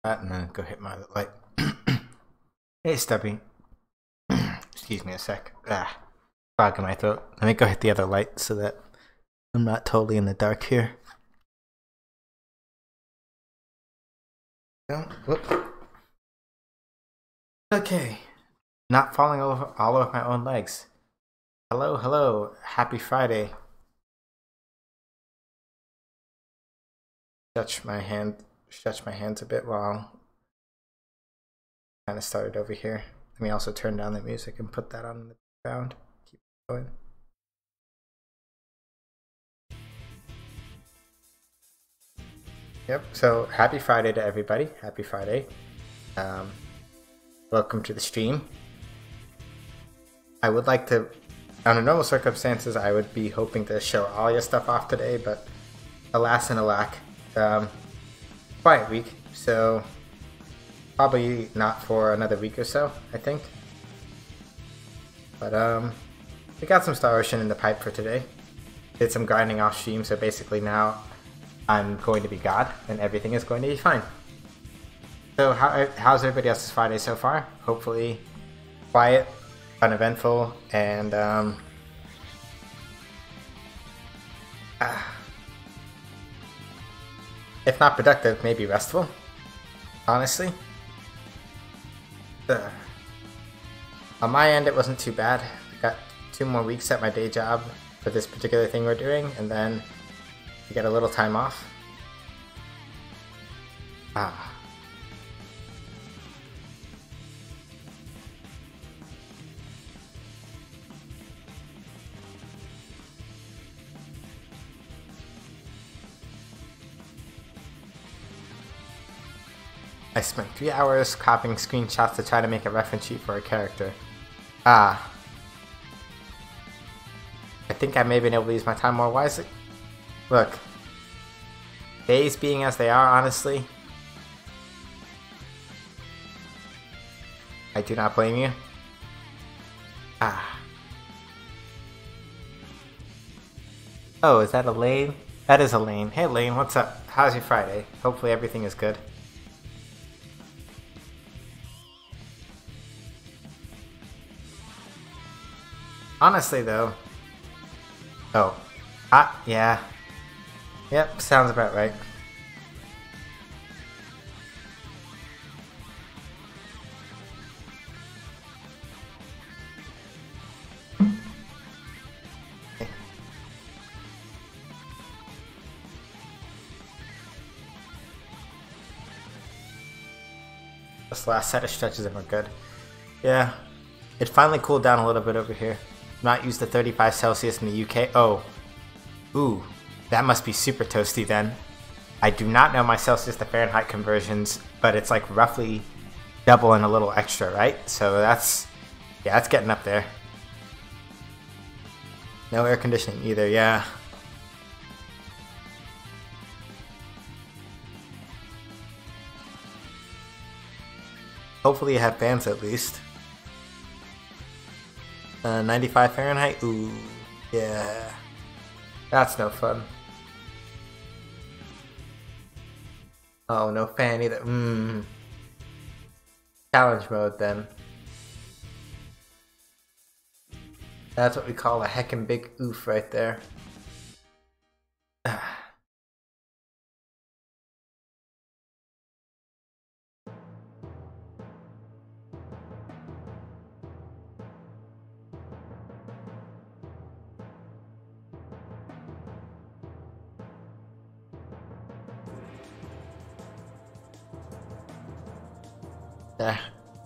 that and then go hit my other light. Hey, Stubby. Excuse me a sec. Fog in my throat. Let me go hit the other light so that I'm not totally in the dark here. Oh, whoop. Okay. Not falling over all over my own legs. Hello, hello. Happy Friday. Stretch my hands a bit while kind of started over here. Let me also turn down the music and put that on the background. Keep going. Yep, so happy Friday to everybody. Happy Friday. Welcome to the stream. I would like to, under normal circumstances, I would be hoping to show all your stuff off today, but alas and alack, quiet week, so probably not for another week or so, I think. But we got some Star Ocean in the pipe for today. Did some grinding off stream, so basically now I'm going to be God, and everything is going to be fine. So how's everybody else's Friday so far? Hopefully quiet, uneventful, and if not productive, maybe restful, honestly. On my end, it wasn't too bad. I got 2 more weeks at my day job for this particular thing we're doing, and then we get a little time off. I spent 3 hours copying screenshots to try to make a reference sheet for a character. I think I may have been able to use my time more wisely. Look, days being as they are, honestly, I do not blame you. Oh, is that Elaine? That is Elaine. Hey Elaine, what's up? How's your Friday? Hopefully everything is good. Honestly though, yeah. Yep, sounds about right. This last set of stretches and we're good. Yeah, it finally cooled down a little bit over here. Not used to 35 Celsius in the UK. Oh. Ooh. That must be super toasty then. I do not know my Celsius to Fahrenheit conversions, but it's like roughly double and a little extra, right? So that's getting up there. No air conditioning either, yeah. Hopefully you have fans at least. 95 Fahrenheit? Ooh, yeah. That's no fun. Oh, no fan either. Challenge mode then. That's what we call a heckin' big oof right there.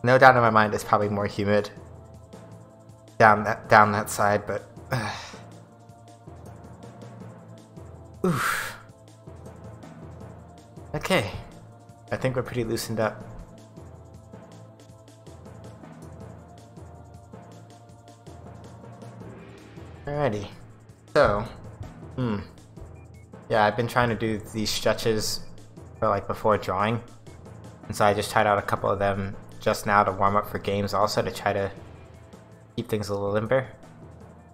No doubt in my mind it's probably more humid down that side, but oof. Okay, I think we're pretty loosened up. Alrighty, so yeah, I've been trying to do these stretches for like before drawing. And so I just tried out a couple of them just now to warm up for games also, to try to keep things a little limber.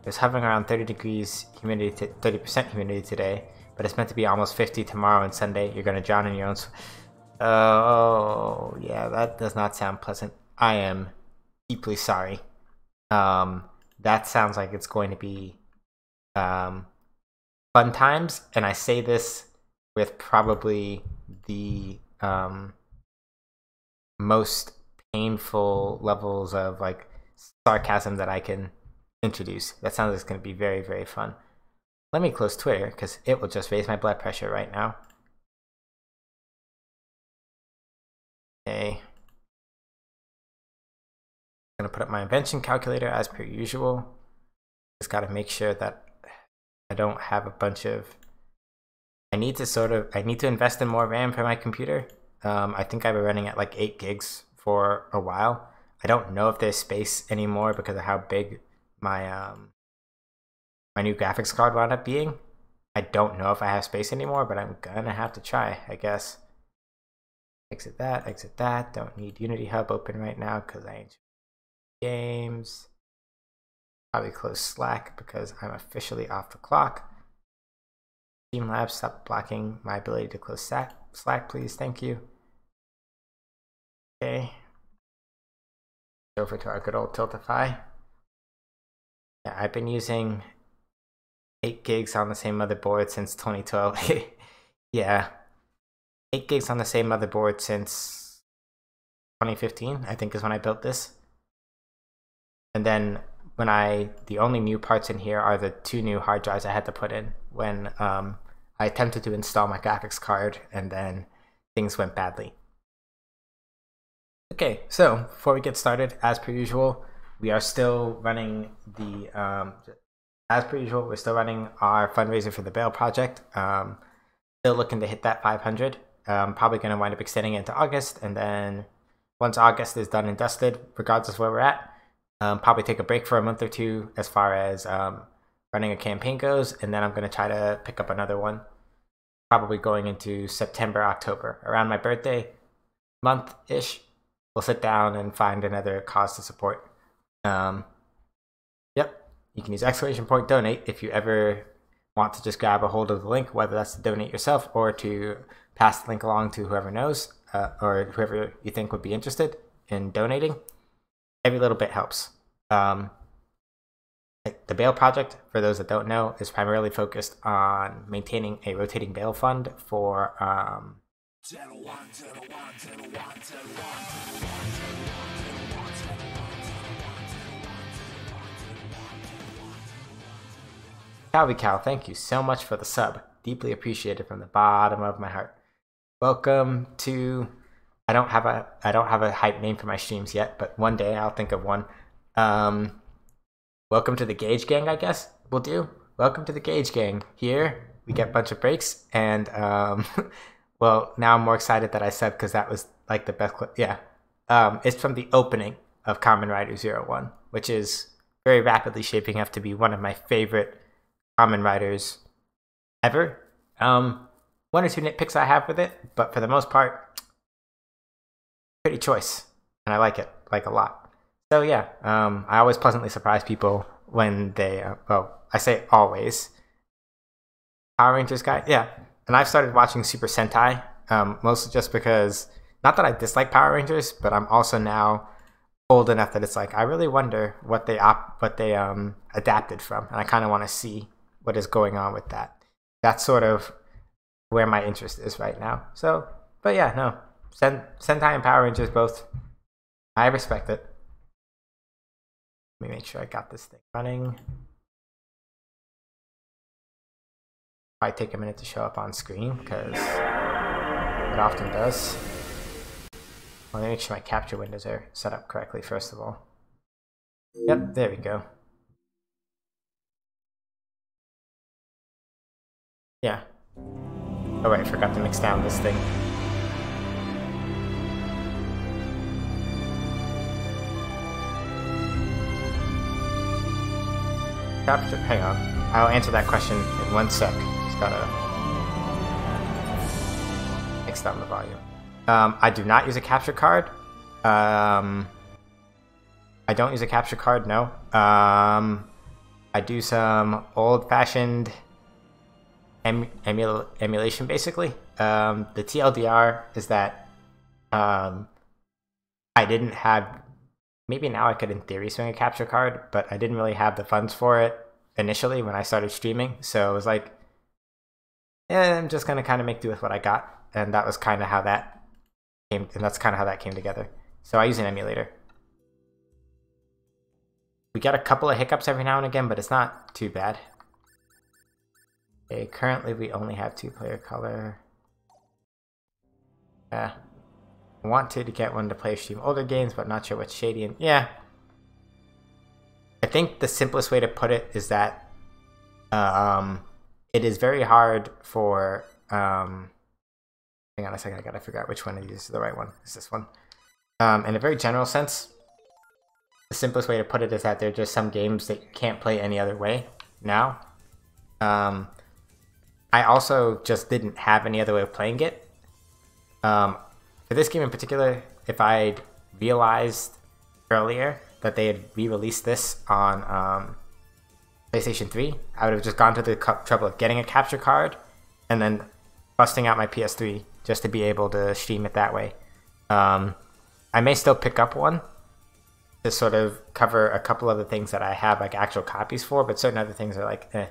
It's hovering around 30 degrees humidity, 30% humidity today, but it's meant to be almost 50 tomorrow and Sunday. You're going to drown in your own Oh, yeah, that does not sound pleasant. I am deeply sorry. That sounds like it's going to be fun times, and I say this with probably the most painful levels of like sarcasm that I can introduce. That sounds like it's going to be very, very fun. Let me close Twitter because it will just raise my blood pressure right now. Okay. I'm going to put up my invention calculator as per usual. Just got to make sure that I don't have a bunch of... I need to invest in more RAM for my computer. I think I've been running at like 8 gigs for a while. I don't know if there's space anymore because of how big my my new graphics card wound up being. I don't know if I have space anymore, but I'm gonna have to try, I guess. Exit that. Don't need Unity Hub open right now because I ain't games. Probably close Slack because I'm officially off the clock. Teamlabs, stop blocking my ability to close Slack, please. Thank you. Okay. Over to our good old Tiltify. Yeah, I've been using 8 gigs on the same motherboard since 2012. Yeah. 8 gigs on the same motherboard since 2015, I think is when I built this. And then when the only new parts in here are the 2 new hard drives I had to put in when I attempted to install my graphics card and then things went badly. Okay, so before we get started, as per usual, we are still running the we're still running our fundraiser for the Bail project. Still looking to hit that 500. Probably going to wind up extending it into August, and then once August is done and dusted, regardless of where we're at, probably take a break for a month or 2 as far as running a campaign goes, and then I'm going to try to pick up another one, probably going into September, October, around my birthday month-ish. We'll sit down and find another cause to support. Yep, you can use !donate if you ever want to just grab a hold of the link, whether that's to donate yourself or to pass the link along to whoever knows or whoever you think would be interested in donating. Every little bit helps. The Bail project, for those that don't know, is primarily focused on maintaining a rotating bail fund for Cow, thank you so much for the sub. Deeply appreciated from the bottom of my heart. Welcome to... I don't have a hype name for my streams yet, but one day I'll think of one. Welcome to the Gauge Gang, I guess we'll do. Welcome to the Gauge Gang. Here we get a bunch of breaks, and well, now I'm more excited that I said because that was like the best clip. Yeah, it's from the opening of Kamen Rider 01, which is very rapidly shaping up to be one of my favorite Kamen Riders ever. 1 or 2 nitpicks I have with it, but for the most part, pretty choice, and I like it a lot. So yeah, I always pleasantly surprise people when they well, I say always. Power Rangers guy, yeah, and I've started watching Super Sentai, mostly just because, not that I dislike Power Rangers, but I'm also now old enough that it's like I really wonder what they adapted from, and I kind of want to see what is going on with that. That's sort of where my interest is right now. So, but yeah, no, Sentai and Power Rangers both, I respect it. Let me make sure I got this thing running. Probably take a minute to show up on screen because it often does. Let me make sure my capture windows are set up correctly first of all. Yep, there we go. Yeah. Oh right, I forgot to mix down this thing. Capture, hang on. I'll answer that question in 1 sec. Just gotta mix down the volume. I do not use a capture card. I don't use a capture card, no. I do some old-fashioned emulation, basically. The TLDR is that I didn't have, maybe now I could in theory swing a capture card, but I didn't really have the funds for it initially when I started streaming. So it was like, yeah, I'm just gonna kind of make do with what I got. And that was kind of how that came, and that's kind of how that came together. So I use an emulator. We get a couple of hiccups every now and again, but it's not too bad. Okay, currently we only have 2-player color. Yeah. I want to get one to play stream older games, but not sure what's shady. And yeah. I think the simplest way to put it is that it is very hard for... hang on a second, I gotta figure out which one of these is the right one. Is this one? In a very general sense, the simplest way to put it is that there are just some games that you can't play any other way now. I also just didn't have any other way of playing it. For this game in particular, if I'd realized earlier that they had re-released this on PlayStation 3, I would have just gone to the trouble of getting a capture card and then busting out my PS3 just to be able to stream it that way. I may still pick up one to sort of cover a couple of the things that I have like actual copies for, but certain other things are like, eh.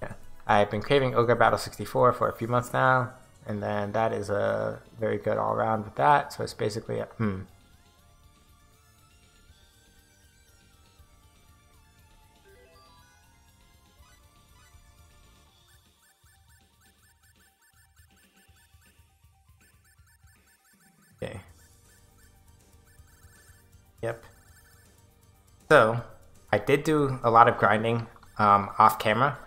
Yeah. I've been craving Ogre Battle 64 for a few months now, and then that is a very good all-around with that, so it's basically a, Okay. Yep. So, I did do a lot of grinding off camera.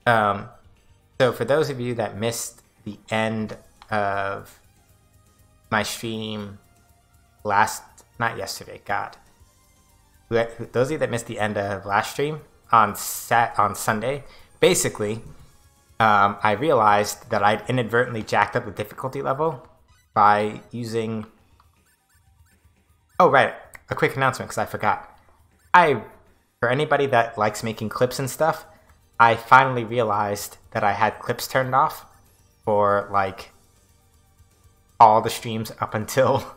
So for those of you that missed the end of my stream not yesterday, God. Those of you that missed the end of last stream on Sunday, basically, I realized that I'd inadvertently jacked up the difficulty level by using... Oh, right. A quick announcement, because I forgot. For anybody that likes making clips and stuff, I finally realized that I had clips turned off for, like, all the streams up until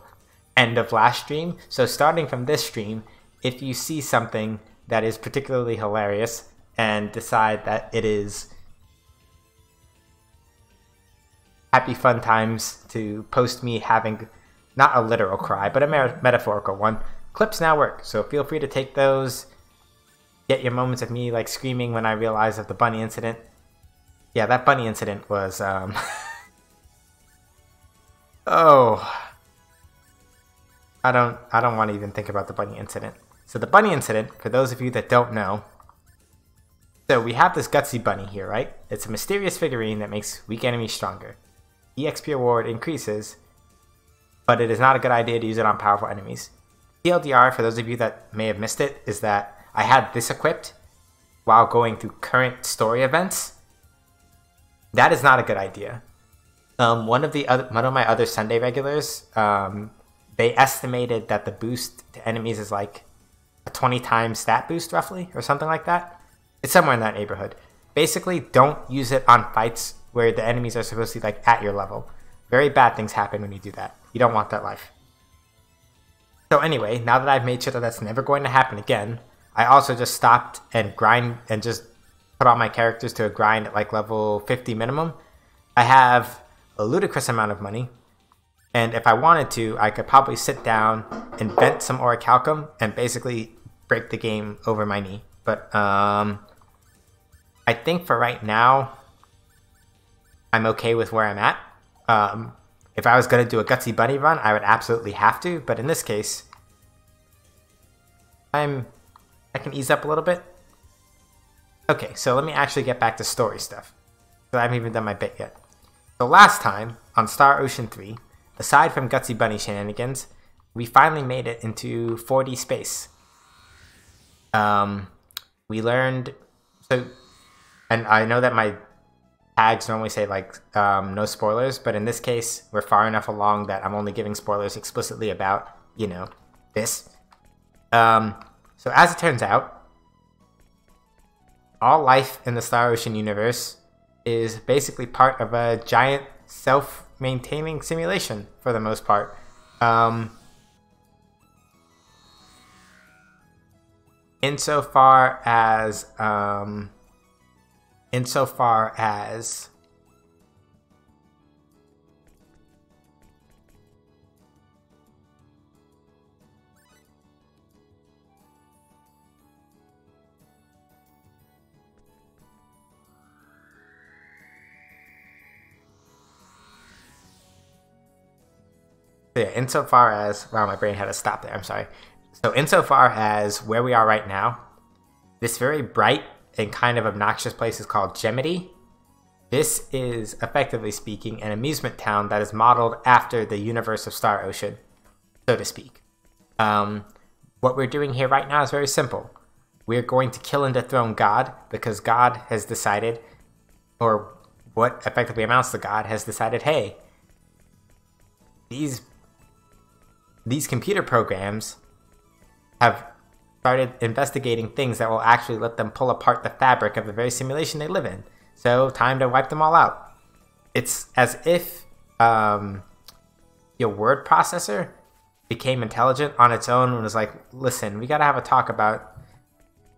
end of last stream. So starting from this stream, if you see something that is particularly hilarious and decide that it is happy fun times to post me having not a literal cry, but a metaphorical one, clips now work. So feel free to take those. Get your moments of me like screaming when I realized of the bunny incident. Yeah, that bunny incident was oh, I don't want to even think about the bunny incident. So the bunny incident, for those of you that don't know, so we have this gutsy bunny here, right? It's a mysterious figurine that makes weak enemies stronger. EXP reward increases, but it is not a good idea to use it on powerful enemies. TLDR, for those of you that may have missed it, is that I had this equipped while going through current story events. That is not a good idea. One of my other Sunday regulars, they estimated that the boost to enemies is like a 20 times stat boost roughly, or something like that. It's somewhere in that neighborhood. Basically, don't use it on fights where the enemies are supposed to be like at your level. Very bad things happen when you do that. You don't want that life. So anyway, now that I've made sure that that's never going to happen again, I also just stopped and grind and just put all my characters to a grind at like level 50 minimum. I have a ludicrous amount of money, and if I wanted to, I could probably sit down and vent some orichalcum and basically break the game over my knee. But I think for right now, I'm okay with where I'm at. If I was going to do a gutsy bunny run, I would absolutely have to. But in this case, I can ease up a little bit. Okay, so let me actually get back to story stuff. So I haven't even done my bit yet. So last time, on Star Ocean 3, aside from gutsy bunny shenanigans, we finally made it into 4D space. We learned... So, and I know that my tags normally say like no spoilers, but in this case we're far enough along that I'm only giving spoilers explicitly about, you know, this. So as it turns out, all life in the Star Ocean universe is basically part of a giant self-maintaining simulation for the most part. Insofar as wow, my brain had to stop there, I'm sorry. So insofar as where we are right now, this very bright and kind of obnoxious place is called Gemity. This is, effectively speaking, an amusement town that is modeled after the universe of Star Ocean, so to speak. What we're doing here right now is very simple. We're going to kill and dethrone God because God has decided, or what effectively amounts to God, has decided, hey, these computer programs have started investigating things that will actually let them pull apart the fabric of the very simulation they live in. So, time to wipe them all out. It's as if your word processor became intelligent on its own and was like, listen, we gotta have a talk about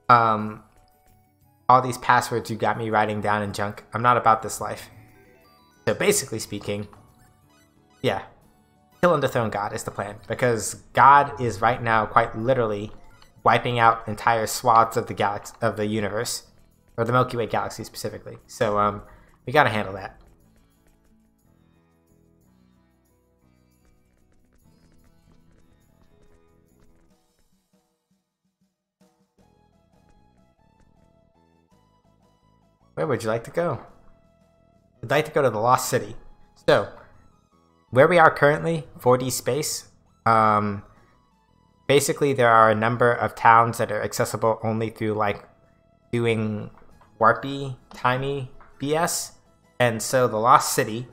all these passwords you got me writing down in junk. I'm not about this life. So basically speaking, yeah, kill and dethrone God is the plan, because God is right now quite literally wiping out entire swaths of the universe, or the Milky Way galaxy specifically. So we gotta handle that. Where would you like to go? I'd like to go to the Lost City. So, where we are currently, 4D space, basically there are a number of towns that are accessible only through like doing warpy, timey BS. And so the Lost City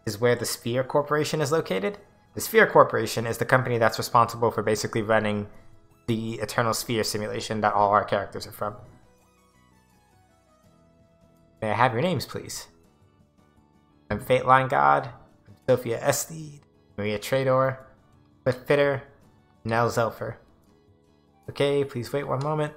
is where the Sphere Corporation is located. The Sphere Corporation is the company that's responsible for basically running the Eternal Sphere simulation that all our characters are from. May I have your names, please? I'm Fateline God, I'm Sophia Estede, Maria Trador, Cliff Fitter, Nell Zelfer. Okay, please wait one moment.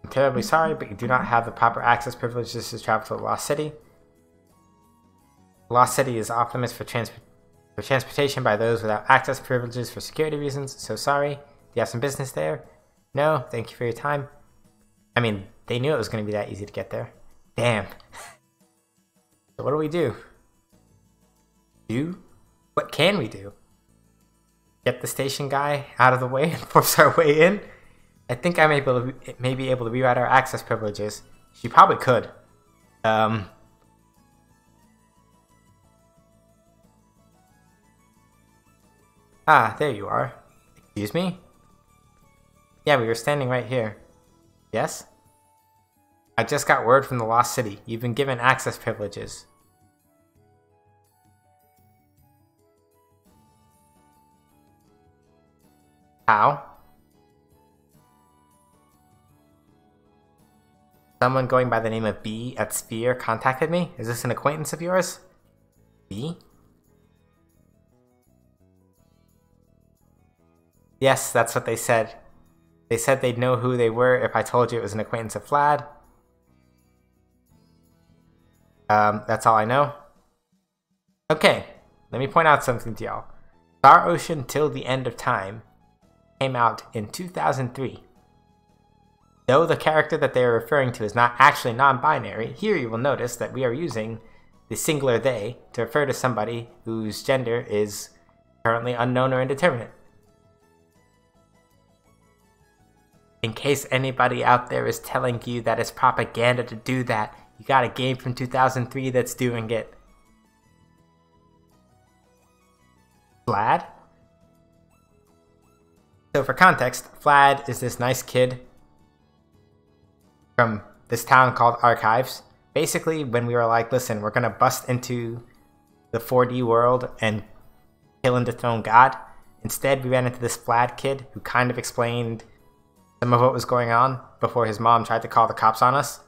I'm terribly sorry, but you do not have the proper access privileges to travel to the Lost City. The Lost City is off limits for transportation by those without access privileges for security reasons. So sorry. Do you have some business there? No, thank you for your time. I mean, they knew it was going to be that easy to get there. Damn. So what do we do? What can we do? Get the station guy out of the way and force our way in? I think I may be able to rewrite our access privileges. She probably could. Ah, there you are. Excuse me? Yeah, we were standing right here. Yes? I just got word from the Lost City. You've been given access privileges. How? Someone going by the name of B at Sphere contacted me? Is this an acquaintance of yours? B? Yes, that's what they said. They said they'd know who they were if I told you it was an acquaintance of Vlad. That's all I know. Okay, let me point out something to y'all. Star Ocean Till the End of Time came out in 2003. Though the character that they are referring to is not actually non-binary, here you will notice that we are using the singular they to refer to somebody whose gender is currently unknown or indeterminate. In case anybody out there is telling you that it's propaganda to do that, you got a game from 2003 that's doing it. Vlad? So for context, Vlad is this nice kid from this town called Archives. Basically, when we were like, listen, we're gonna bust into the 4D world and kill and dethrone God. Instead, we ran into this Vlad kid who kind of explained some of what was going on before his mom tried to call the cops on us.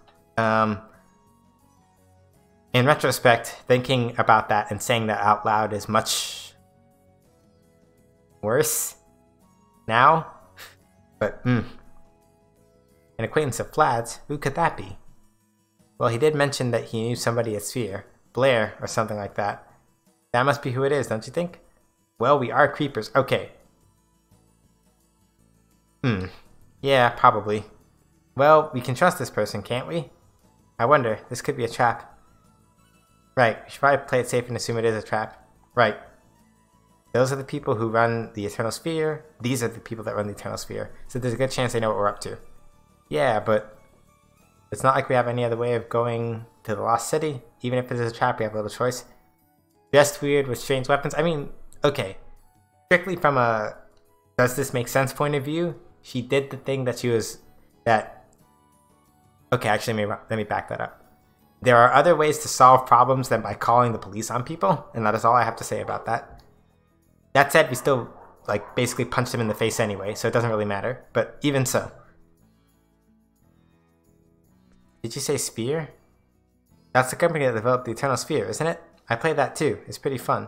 In retrospect, thinking about that and saying that out loud is much worse now. But, An acquaintance of Vlad's? Who could that be? Well, he did mention that he knew somebody at Sphere. Blair, or something like that. That must be who it is, don't you think? Well, we are creepers. Okay. Yeah, probably. Well, we can trust this person, can't we? I wonder, this could be a trap. Right, we should probably play it safe and assume it is a trap. Right. Those are the people who run the Eternal Sphere. These are the people that run the Eternal Sphere. So there's a good chance they know what we're up to. Yeah, but it's not like we have any other way of going to the Lost City. Even if it is a trap, we have a little choice. Just weird with strange weapons. I mean, okay. Strictly from a does this make sense point of view, she did the thing that she was... Okay, actually, let me back that up. There are other ways to solve problems than by calling the police on people, and that is all I have to say about that. That said, we still, like, basically punched him in the face anyway, so it doesn't really matter. But even so. Did you say Spear? That's the company that developed the Eternal Sphere, isn't it? I played that too. It's pretty fun.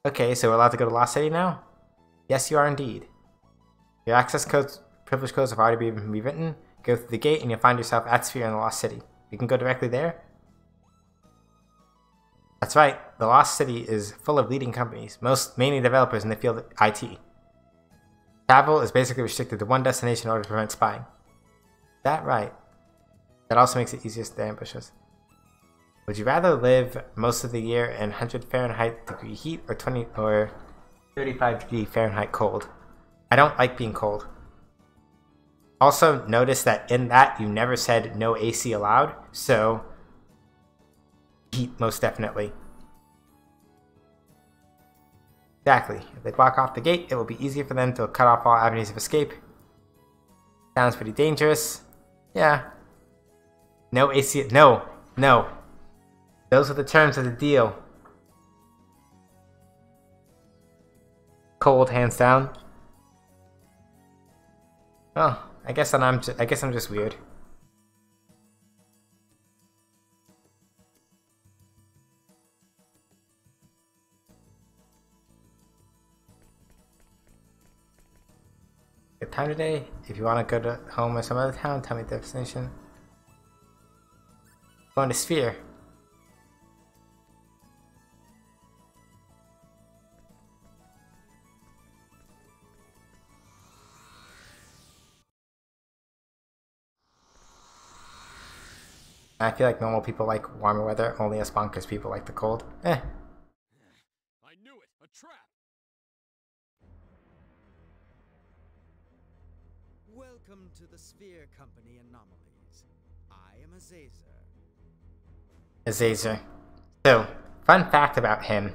Okay, so we're allowed to go to Lost City now? Yes, you are indeed. Your access codes, privilege codes have already been rewritten. Go through the gate and you'll find yourself at Sphere in the Lost City. You can go directly there? That's right. The Lost City is full of leading companies, mainly developers in the field of IT. Travel is basically restricted to one destination in order to prevent spying. Is that right? That also makes it easier to ambush us. Would you rather live most of the year in 100 Fahrenheit degree heat or 35 degree Fahrenheit cold? I don't like being cold. Also, notice that in that you never said no AC allowed, so heat most definitely. Exactly. If they block off the gate, it will be easier for them to cut off all avenues of escape. Sounds pretty dangerous. Yeah. No AC. No. Those are the terms of the deal. Cold, hands down. Oh, I guess I'm just weird. Good time today. If you want to go to home or some other town, tell me the destination. Going to Sphere. I feel like normal people like warmer weather, only us bonkers people like the cold. I knew it! A trap! Welcome to the Sphere Company Anomalies. I am Azazer. Azazer. So, fun fact about him.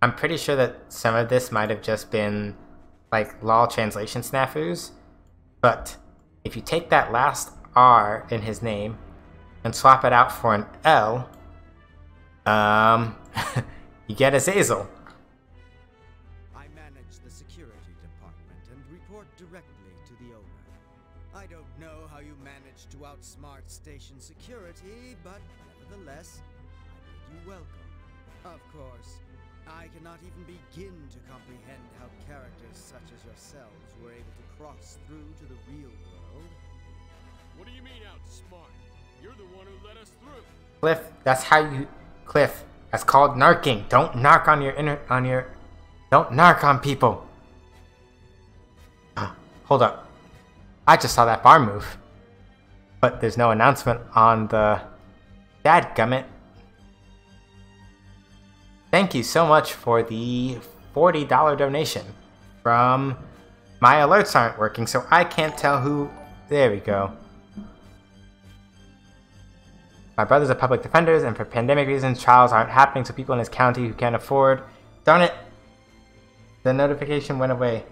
I'm pretty sure that some of this might have just been, like, LOL translation snafus. But, if you take that last R in his name and swap it out for an L, you get Azazel. I manage the security department and report directly to the owner. I don't know how you managed to outsmart station security, but nevertheless, I bid you welcome. Of course, I cannot even begin to comprehend how characters such as yourselves were able to cross through to the real world. What do you mean outsmart? You're the one who let us through. Cliff, that's how you... Cliff, that's called narking. Don't narc on Don't narc on people. Hold up. I just saw that bar move. But there's no announcement on the... Dadgummit. Thank you so much for the $40 donation from... My alerts aren't working, so I can't tell who... There we go. My brother's are public defenders, and for pandemic reasons, trials aren't happening, so people in his county who can't afford... Darn it! The notification went away.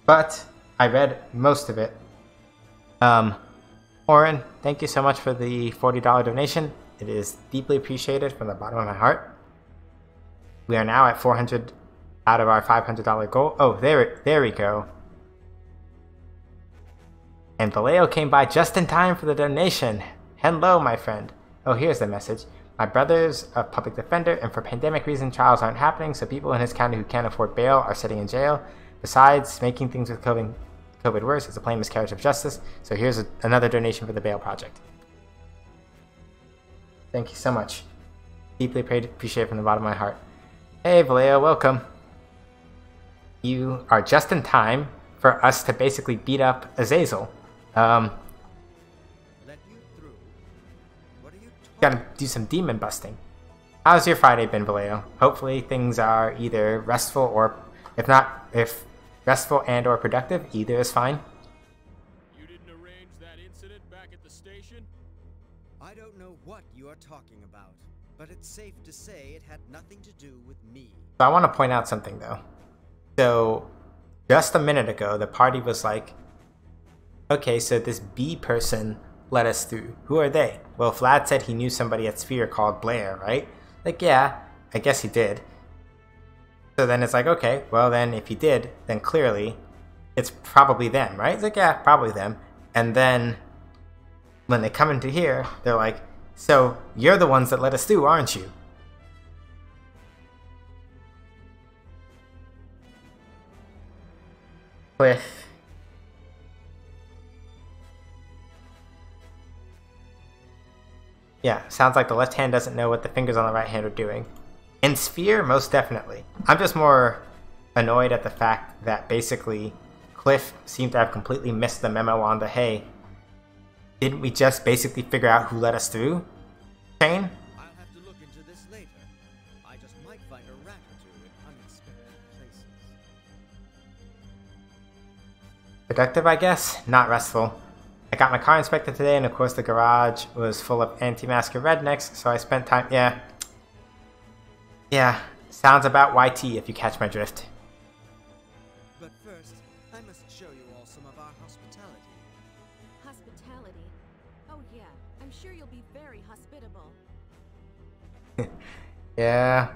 But, I read most of it. Oren, thank you so much for the $40 donation. It is deeply appreciated from the bottom of my heart. We are now at 400 out of our $500 goal. Oh, there we go. And Vallejo came by just in time for the donation. Hello, my friend. Oh, here's the message. My brother's a public defender, and for pandemic reasons, trials aren't happening, so people in his county who can't afford bail are sitting in jail. Besides, making things with COVID worse is a plain miscarriage of justice, so here's another donation for the bail project. Thank you so much. Deeply appreciate from the bottom of my heart. Hey, Vallejo, welcome. You are just in time for us to basically beat up Azazel. Let you through? What are you Gotta do some demon busting. How's your Friday been, Vallejo? Hopefully things are either restful or, if restful and or productive, either is fine. You didn't arrange that incident back at the station? I don't know what you are talking about, but it's safe to say it had nothing to do with me. So I want to point out something though. So just a minute ago, the party was like, okay, so this B person let us through. Who are they? Well, Vlad said he knew somebody at Sphere called Blair, right? Like, yeah, I guess he did. So then it's like, okay, well then if he did, then clearly it's probably them, right? It's like, yeah, probably them. And then when they come into here, they're like, so you're the ones that let us through, aren't you? Cliff. Yeah, sounds like the left hand doesn't know what the fingers on the right hand are doing. In Sphere, most definitely. I'm just more annoyed at the fact that basically Cliff seemed to have completely missed the memo on the, hey, didn't we just basically figure out who let us through? Shane? I'll have to look into this later. I just might find a rat or two in unexpected places. Productive, I guess? Not restful. I got my car inspected today, and of course the garage was full of anti-masker rednecks, so I spent time— Yeah, sounds about YT if you catch my drift. But first, I must show you all some of our hospitality. Hospitality? Oh yeah, I'm sure you'll be very hospitable. Yeah.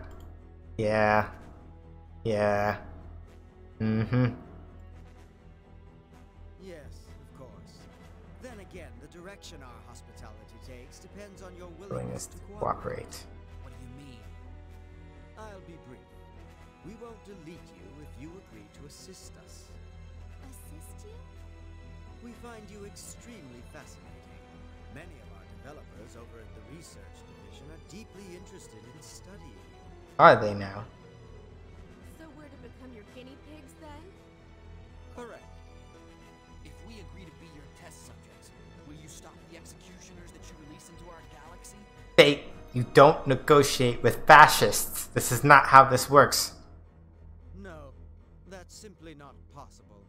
Mm-hmm. Yes, of course. Then again, the direction our hospitality takes depends on your Willingness willingness to to cooperate. What do you mean? I'll be brief. We won't delete you if you agree to assist us. Assist you? We find you extremely fascinating. Many of our developers over at the research division are deeply interested in studying you. Are they now? So we're to become your guinea pigs then? Correct. If we agree to be your test subjects, will you stop the executioners that you release into our galaxy? Fate, you don't negotiate with fascists. This is not how this works. No, that's simply not possible.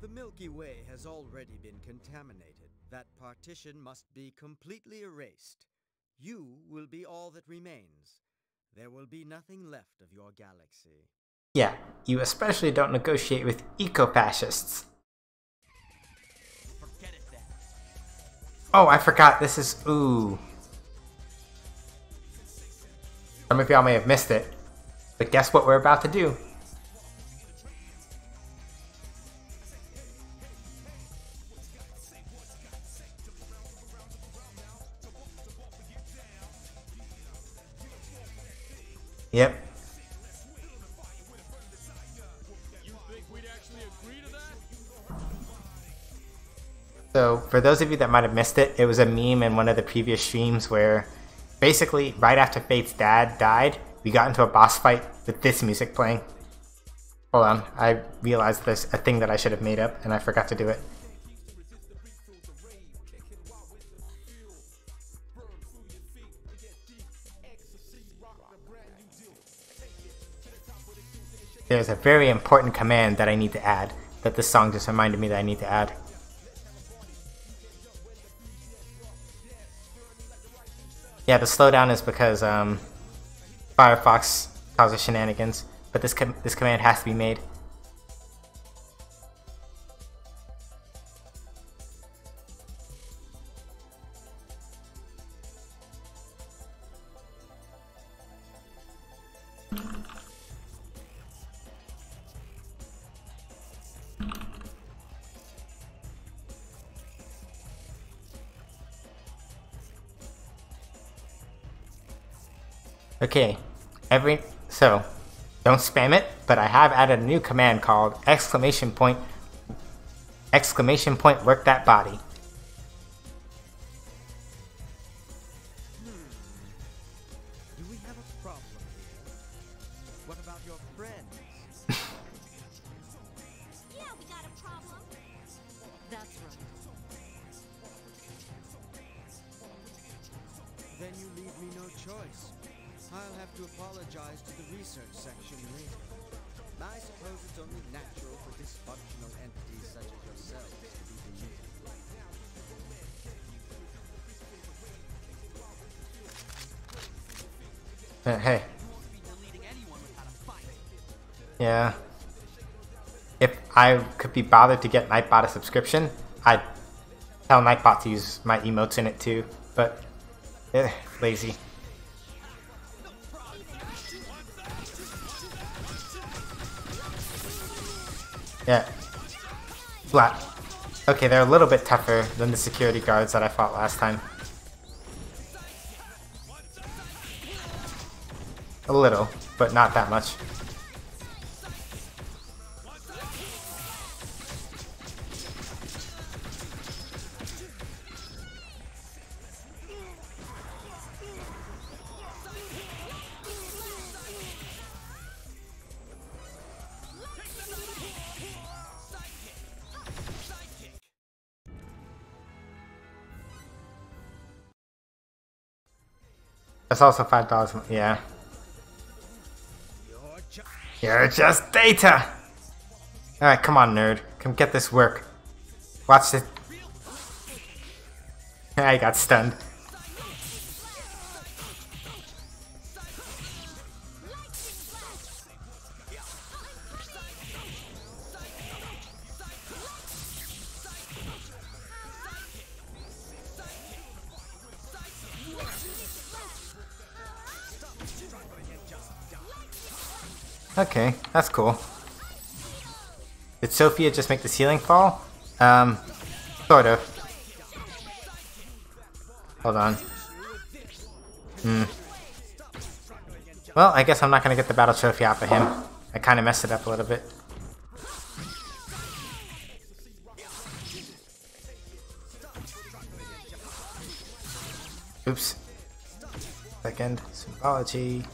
The Milky Way has already been contaminated. That partition must be completely erased. You will be all that remains. There will be nothing left of your galaxy. Yeah, you especially don't negotiate with eco-fascists. Forget it then. Oh, I forgot, this is— ooh. Some of y'all may have missed it, but guess what we're about to do? Yep. You think we'd actually agree to that? So, for those of you that might have missed it, it was a meme in one of the previous streams where basically, right after Fate's dad died, we got into a boss fight with this music playing. Hold on, I realized there's a thing that I should have made up, and I forgot to do it. There's a very important command that I need to add, that this song just reminded me that I need to add. Yeah, the slowdown is because Firefox causes shenanigans, but this command has to be made. Okay, so don't spam it, but I have added a new command called exclamation point work that body. Do we have a problem here? What about your friends? Yeah, we got a problem. That's right. Then you leave me no choice. I'll have to apologize to the research section later. I suppose it's only natural for dysfunctional entities such as yourselves to be deleted. Hey. Be deleting anyone without a fight. Yeah. If I could be bothered to get Nightbot a subscription, I'd tell Nightbot to use my emotes in it too, but lazy. Yeah. Flat. Okay, they're a little bit tougher than the security guards that I fought last time. A little, but not that much. That's also $5. Yeah. You're just data! Alright, come on, nerd. Come get this work. Watch this. I got stunned. Okay, that's cool. Did Sophia just make the ceiling fall? Sort of. Hold on. Well, I guess I'm not gonna get the battle trophy off of him. I kinda messed it up a little bit. Oops. Second. Symbology.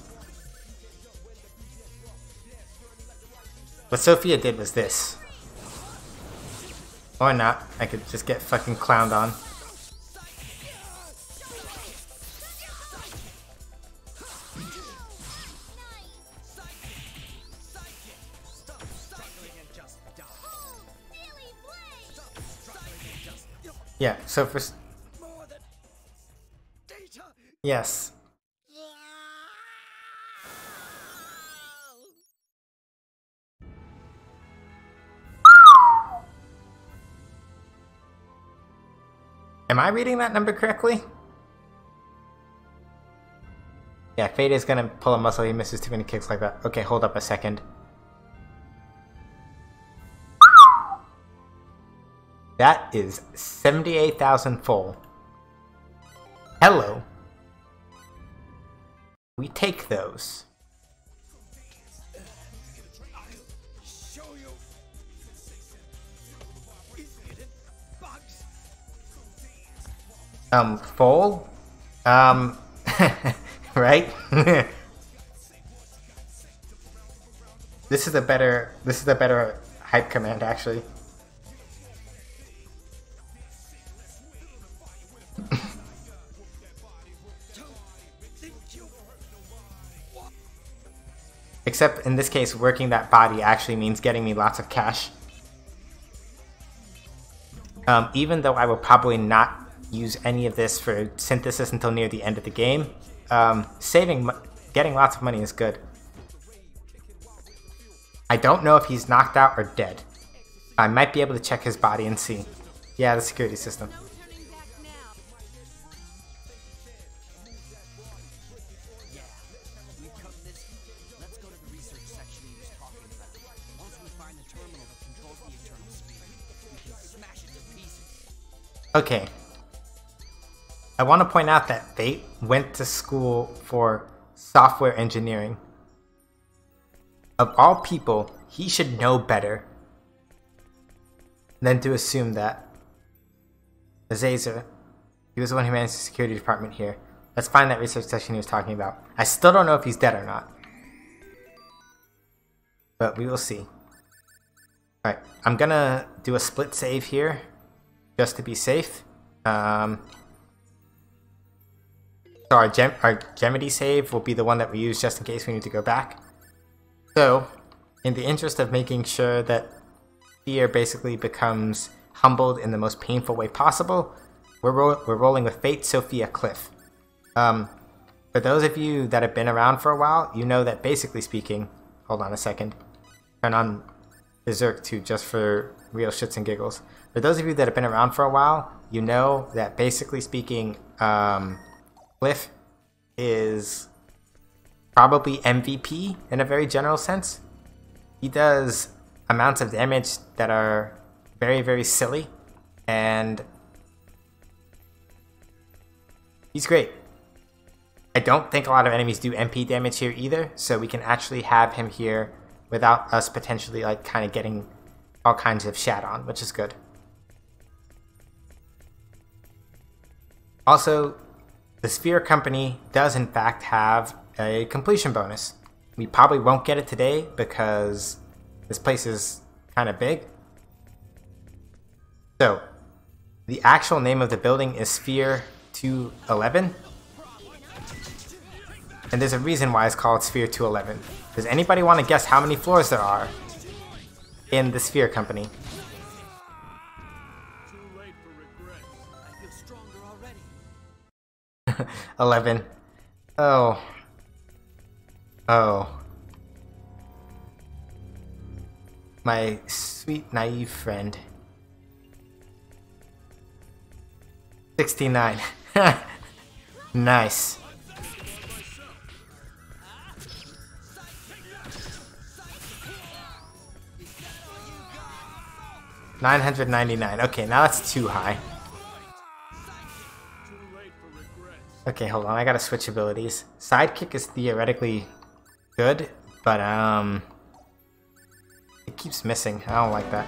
What Sophia did was this. Or not. I could just get fucking clowned on. Yeah, so for... Yes. Am I reading that number correctly? Yeah, Fade is gonna pull a muscle, he misses too many kicks like that. Okay, hold up a second. That is 78,000 full. Hello. We take those. Full? Right? This is a better hype command, actually. Except in this case, working that body actually means getting me lots of cash. Even though I will probably not use any of this for synthesis until near the end of the game, getting lots of money is good. I don't know if he's knocked out or dead. I might be able to check his body and see. Yeah, the security system. Okay. I want to point out that they went to school for software engineering. Of all people, he should know better than to assume that. Azazer, he was the one who managed the security department here. Let's find that research session he was talking about. I still don't know if he's dead or not, but we will see. Alright, I'm gonna do a split save here, just to be safe. So our Gemedy save will be the one that we use just in case we need to go back. So, in the interest of making sure that Fear basically becomes humbled in the most painful way possible, we're rolling with Fate Sophia Cliff. For those of you that have been around for a while, you know that basically speaking... Hold on a second. Turn on Berserk 2 just for real shits and giggles. For those of you that have been around for a while, you know that basically speaking, Cliff is probably MVP in a very general sense. He does amounts of damage that are very, very silly, and he's great. I don't think a lot of enemies do MP damage here either, so we can actually have him here without us potentially like kind of getting all kinds of shat on, which is good. Also, the Sphere Company does in fact have a completion bonus. We probably won't get it today because this place is kind of big. So, the actual name of the building is Sphere 211. And there's a reason why it's called Sphere 211. Does anybody want to guess how many floors there are in the Sphere Company? Too late for regrets. I feel stronger already. 11. Oh. Oh. My sweet, naive friend. 69. Nice. 999. Okay, now that's too high. Too late for regrets. Okay, hold on. I gotta switch abilities. Sidekick is theoretically good, but it keeps missing. I don't like that.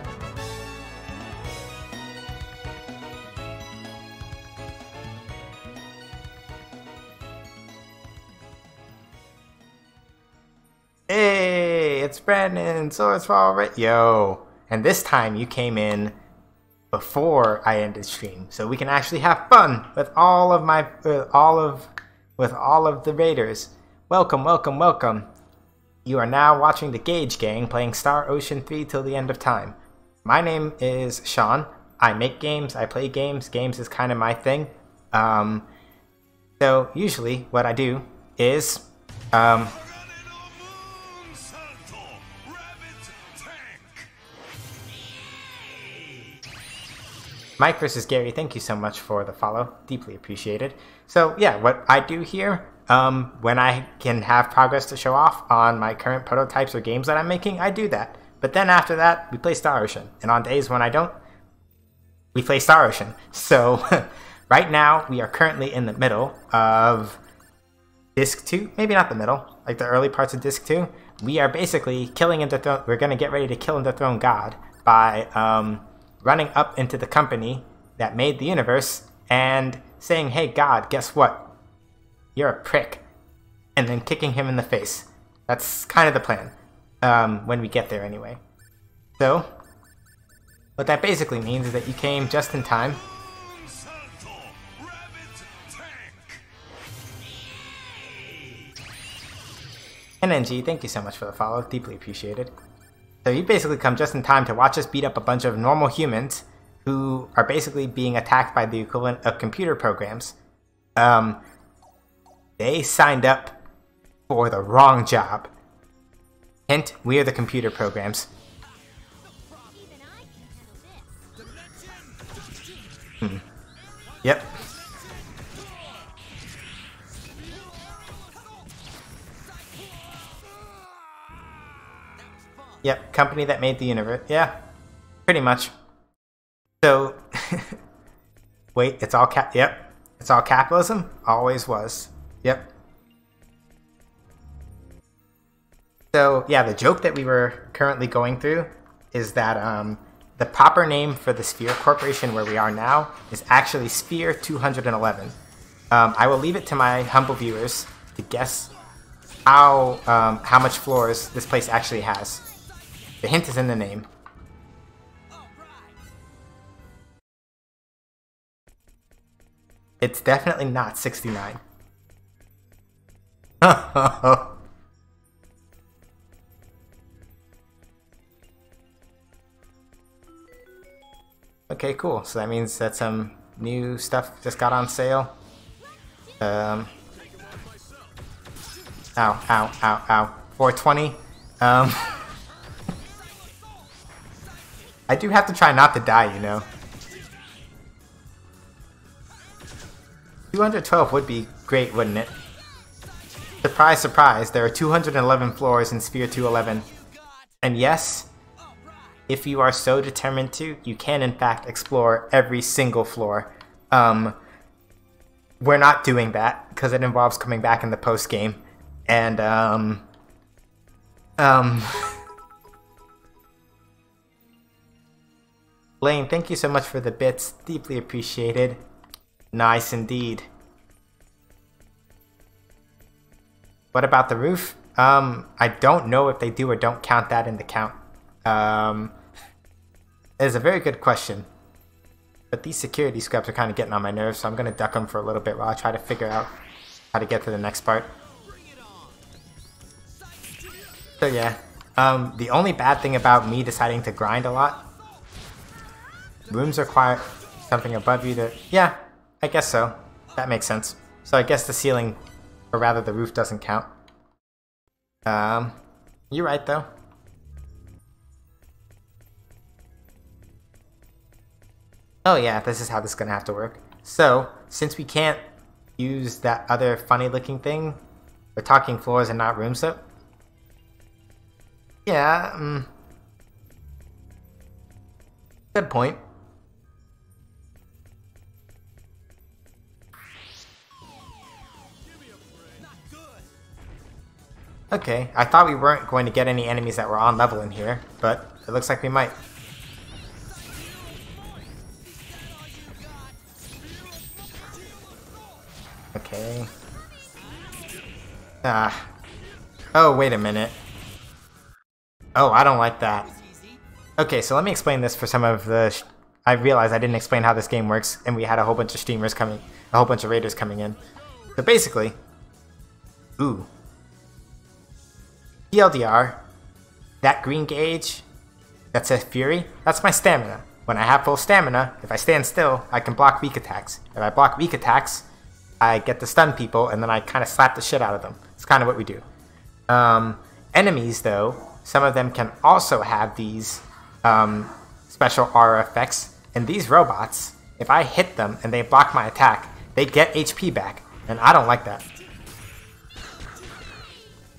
Hey, it's Brandon. So it's all right. Yo. And this time you came in before I ended stream, so we can actually have fun with all of my all of the raiders. Welcome, welcome, welcome. You are now watching the Gage Gang playing Star Ocean 3 till the end of time. My name is Sean. I make games, I play games. Games is kind of my thing. So usually what I do is Mike versus Gary, thank you so much for the follow. Deeply appreciated. So yeah, what I do here, when I can have progress to show off on my current prototypes or games that I'm making, I do that. But then after that, we play Star Ocean. And on days when I don't, we play Star Ocean. So right now, we are currently in the middle of Disc 2. Maybe not the middle, like the early parts of Disc 2. We are basically killing and dethrone. We're going to get ready to kill and dethrone God by running up into the company that made the universe and saying, hey God, guess what? You're a prick. And then kicking him in the face. That's kind of the plan. When we get there anyway. So, what that basically means is that you came just in time. NNG, thank you so much for the follow. Deeply appreciated. So you basically come just in time to watch us beat up a bunch of normal humans who are basically being attacked by the equivalent of computer programs. They signed up for the wrong job. Hint, we are the computer programs. Yep. Yep, company that made the universe. Yeah, pretty much. So, wait, it's all yep, it's all capitalism? Always was. Yep. So yeah, the joke that we were currently going through is that the proper name for the Sphere Corporation where we are now is actually Sphere 211. I will leave it to my humble viewers to guess how much floors this place actually has. The hint is in the name. It's definitely not 69. Okay, cool. So that means that some new stuff just got on sale. Ow, ow, ow, ow. 420. I do have to try not to die, you know. 212 would be great, wouldn't it? Surprise, surprise, there are 211 floors in Sphere 211. And yes, if you are so determined to, you can in fact explore every single floor. We're not doing that, because it involves coming back in the post-game. And, Lane, thank you so much for the bits. Deeply appreciated. Nice indeed. What about the roof? I don't know if they do or don't count that in the count. It's a very good question. But these security scrubs are kind of getting on my nerves, so I'm going to duck them for a little bit while I try to figure out how to get to the next part. So yeah, the only bad thing about me deciding to grind a lot, rooms require something above you to... Yeah, I guess so. That makes sense. So I guess the ceiling, or rather the roof, doesn't count. You're right though. Oh yeah, this is how this is gonna have to work. So, since we can't use that other funny looking thing, we're talking floors and not rooms though. Yeah, good point. Okay, I thought we weren't going to get any enemies that were on level in here, but it looks like we might. Okay. Oh, wait a minute. Oh, I don't like that. Okay, so let me explain this for some of the... I realized I didn't explain how this game works, and we had a whole bunch of streamers coming... A whole bunch of raiders coming in. So basically... Ooh. TLDR, that green gauge that says Fury, that's my stamina. When I have full stamina, if I stand still, I can block weak attacks. If I block weak attacks, I get to stun people, and then I kind of slap the shit out of them. It's kind of what we do. Enemies, though, some of them can also have these special aura effects. And these robots, if I hit them and they block my attack, they get HP back. And I don't like that.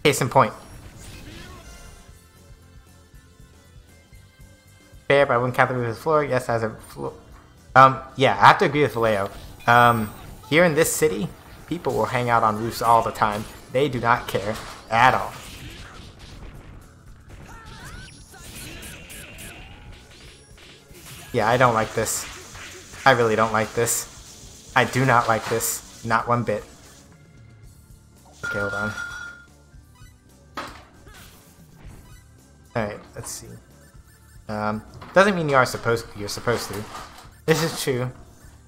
Case in point. Fair, but I wouldn't count the roof as a floor. Yes, as a floor. Yeah, I have to agree with Vallejo. Here in this city, people will hang out on roofs all the time. They do not care at all. Yeah, I don't like this. I really don't like this. I do not like this. Not one bit. Okay, hold on. Alright, let's see. Doesn't mean you're supposed to. This is true.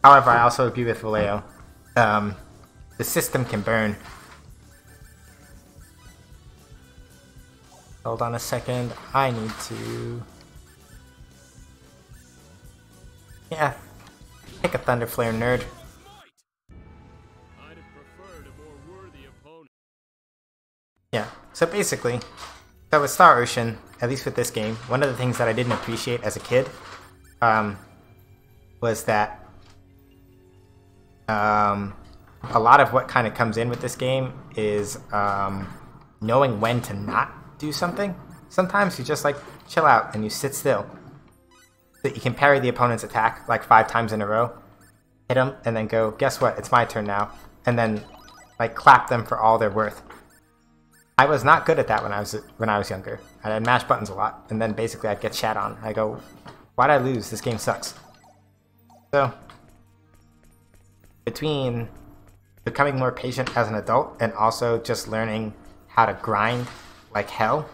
However, I also agree with Vallejo. The system can burn. Hold on a second. I need to... Yeah. Take a Thunder Flare, nerd. I'd have preferred a more worthy opponent. Yeah. So basically, so with Star Ocean, at least with this game, one of the things that I didn't appreciate as a kid was that a lot of what kind of comes in with this game is knowing when to not do something. Sometimes you just like chill out and you sit still. So you can parry the opponent's attack like 5 times in a row, hit them, and then go, guess what, it's my turn now. And then like clap them for all they're worth. I was not good at that when I was younger. I'd mash buttons a lot, and then basically I'd get shat on. I go, why'd I lose? This game sucks. So, between becoming more patient as an adult and also just learning how to grind like hell,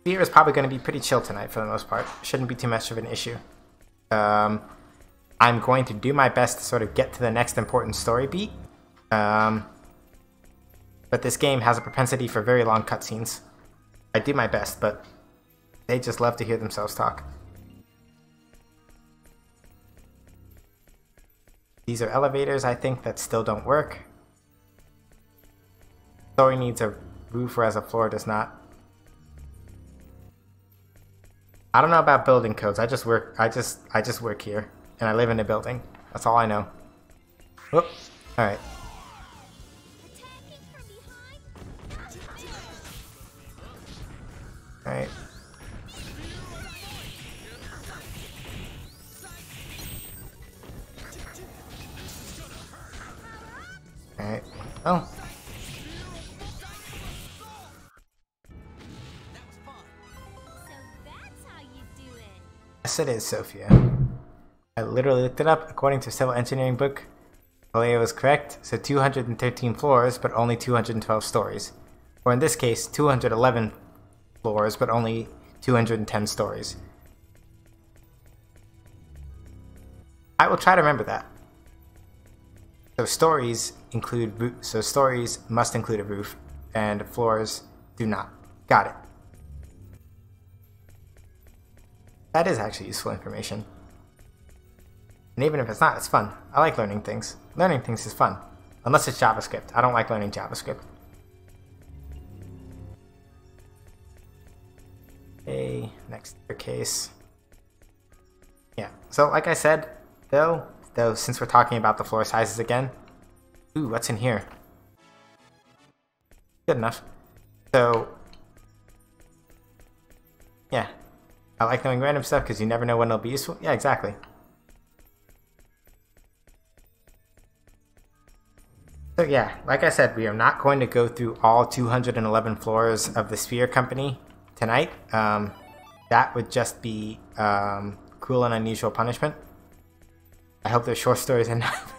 Fear is probably going to be pretty chill tonight for the most part. Shouldn't be too much of an issue. I'm going to do my best to sort of get to the next important story beat. But this game has a propensity for very long cutscenes. I do my best, but they just love to hear themselves talk. These are elevators, I think, that still don't work. Story needs a roof, whereas a floor does not. I don't know about building codes. I just work here, and I live in a building. That's all I know. Whoop. All right. All right. All right. Oh. Yes, it is, Sophia. I literally looked it up. According to a civil engineering book, Vallejo was correct. So 213 floors, but only 212 stories. Or in this case, 211 floors, but only 210 stories. I will try to remember that. So stories must include a roof, and floors do not. Got it. That is actually useful information. And even if it's not, it's fun. I like learning things. Learning things is fun. Unless it's JavaScript. I don't like learning JavaScript. Okay, next case. Yeah, so like I said, though, since we're talking about the floor sizes again. Ooh, what's in here? Good enough. So, yeah. I like knowing random stuff because you never know when it'll be useful. Yeah, exactly. So yeah, like I said, we are not going to go through all 211 floors of the Sphere Company tonight. That would just be cruel and unusual punishment. I hope they're short stories enough.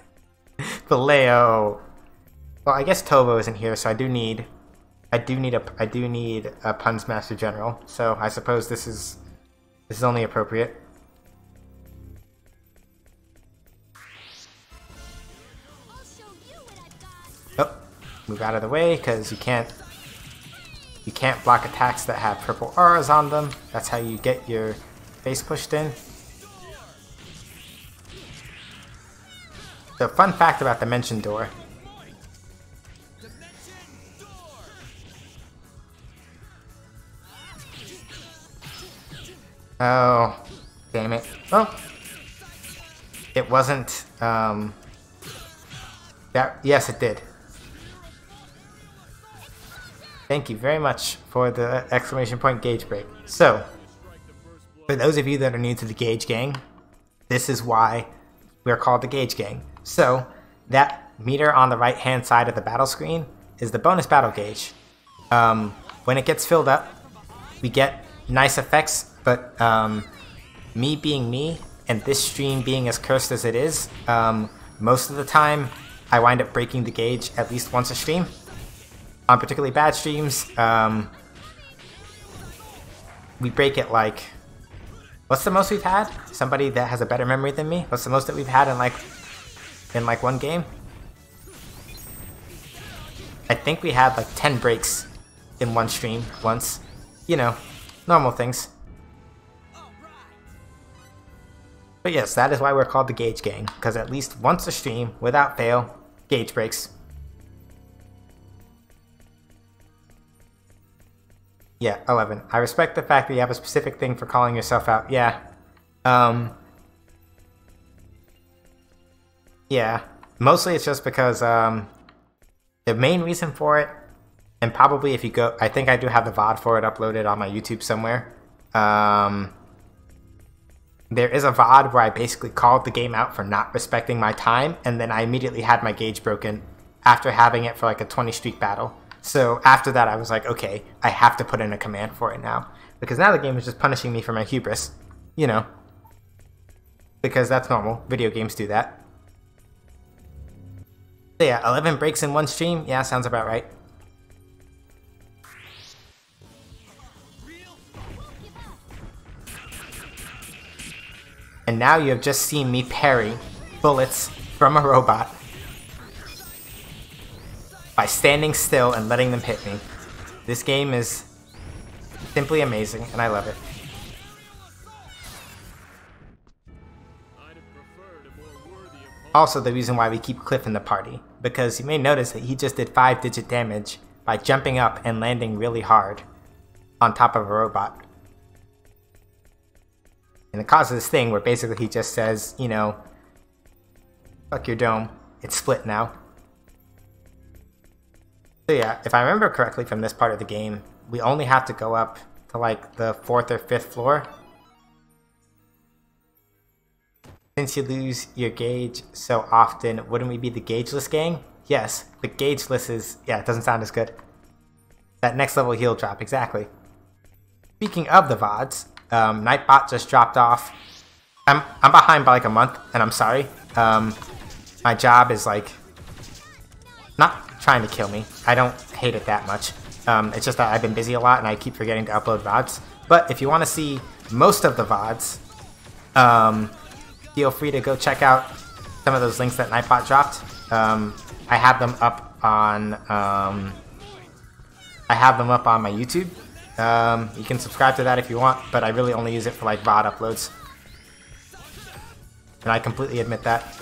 Vallejo. Well, I guess Tovo isn't here, so I do need a Puns Master General. So I suppose this is only appropriate. Oh, move out of the way because you can't block attacks that have purple auras on them. That's how you get your face pushed in. So, fun fact about the Dimension Door. Oh, damn it. Oh. It wasn't, yes, it did. Thank you very much for the exclamation point gauge break. So, for those of you that are new to the Gauge Gang, this is why we're called the Gauge Gang. So, that meter on the right-hand side of the battle screen is the bonus battle gauge. When it gets filled up, we get nice effects, but me being me, and this stream being as cursed as it is, most of the time I wind up breaking the gauge at least once a stream. On particularly bad streams, we break it like... What's the most we've had? Somebody that has a better memory than me? What's the most that we've had in like one game? I think we had like 10 breaks in one stream once. You know, normal things. But yes, that is why we're called the Gauge Gang, because at least once a stream, without fail, gauge breaks. Yeah, 11. I respect the fact that you have a specific thing for calling yourself out. Yeah. Yeah. Mostly it's just because the main reason for it, and probably if you go... I think I do have the VOD for it uploaded on my YouTube somewhere. There is a VOD where I basically called the game out for not respecting my time, and then I immediately had my gauge broken after having it for like a 20 streak battle. So after that, I was like, okay, I have to put in a command for it now. Because now the game is just punishing me for my hubris. You know. Because that's normal. Video games do that. So yeah, 11 breaks in one stream. Yeah, sounds about right. And now you have just seen me parry bullets from a robot by standing still and letting them hit me. This game is simply amazing, and I love it. Also, the reason why we keep Cliff in the party, because you may notice that he just did 5-digit damage by jumping up and landing really hard on top of a robot. And it causes this thing where basically he just says, you know, fuck your dome, it's split now. So yeah, if I remember correctly from this part of the game, we only have to go up to like the 4th or 5th floor. Since you lose your gauge so often, wouldn't we be the gaugeless gang? Yes, the gaugeless is, yeah, it doesn't sound as good. That next level heal drop, exactly. Speaking of the VODs, Nightbot just dropped off. I'm behind by like a month, and I'm sorry. My job is like not trying to kill me. I don't hate it that much. It's just that I've been busy a lot and I keep forgetting to upload VODs. But if you want to see most of the VODs, feel free to go check out some of those links that Nightbot dropped. I have them up on my YouTube. You can subscribe to that if you want, but I really only use it for like VOD uploads. And I completely admit that.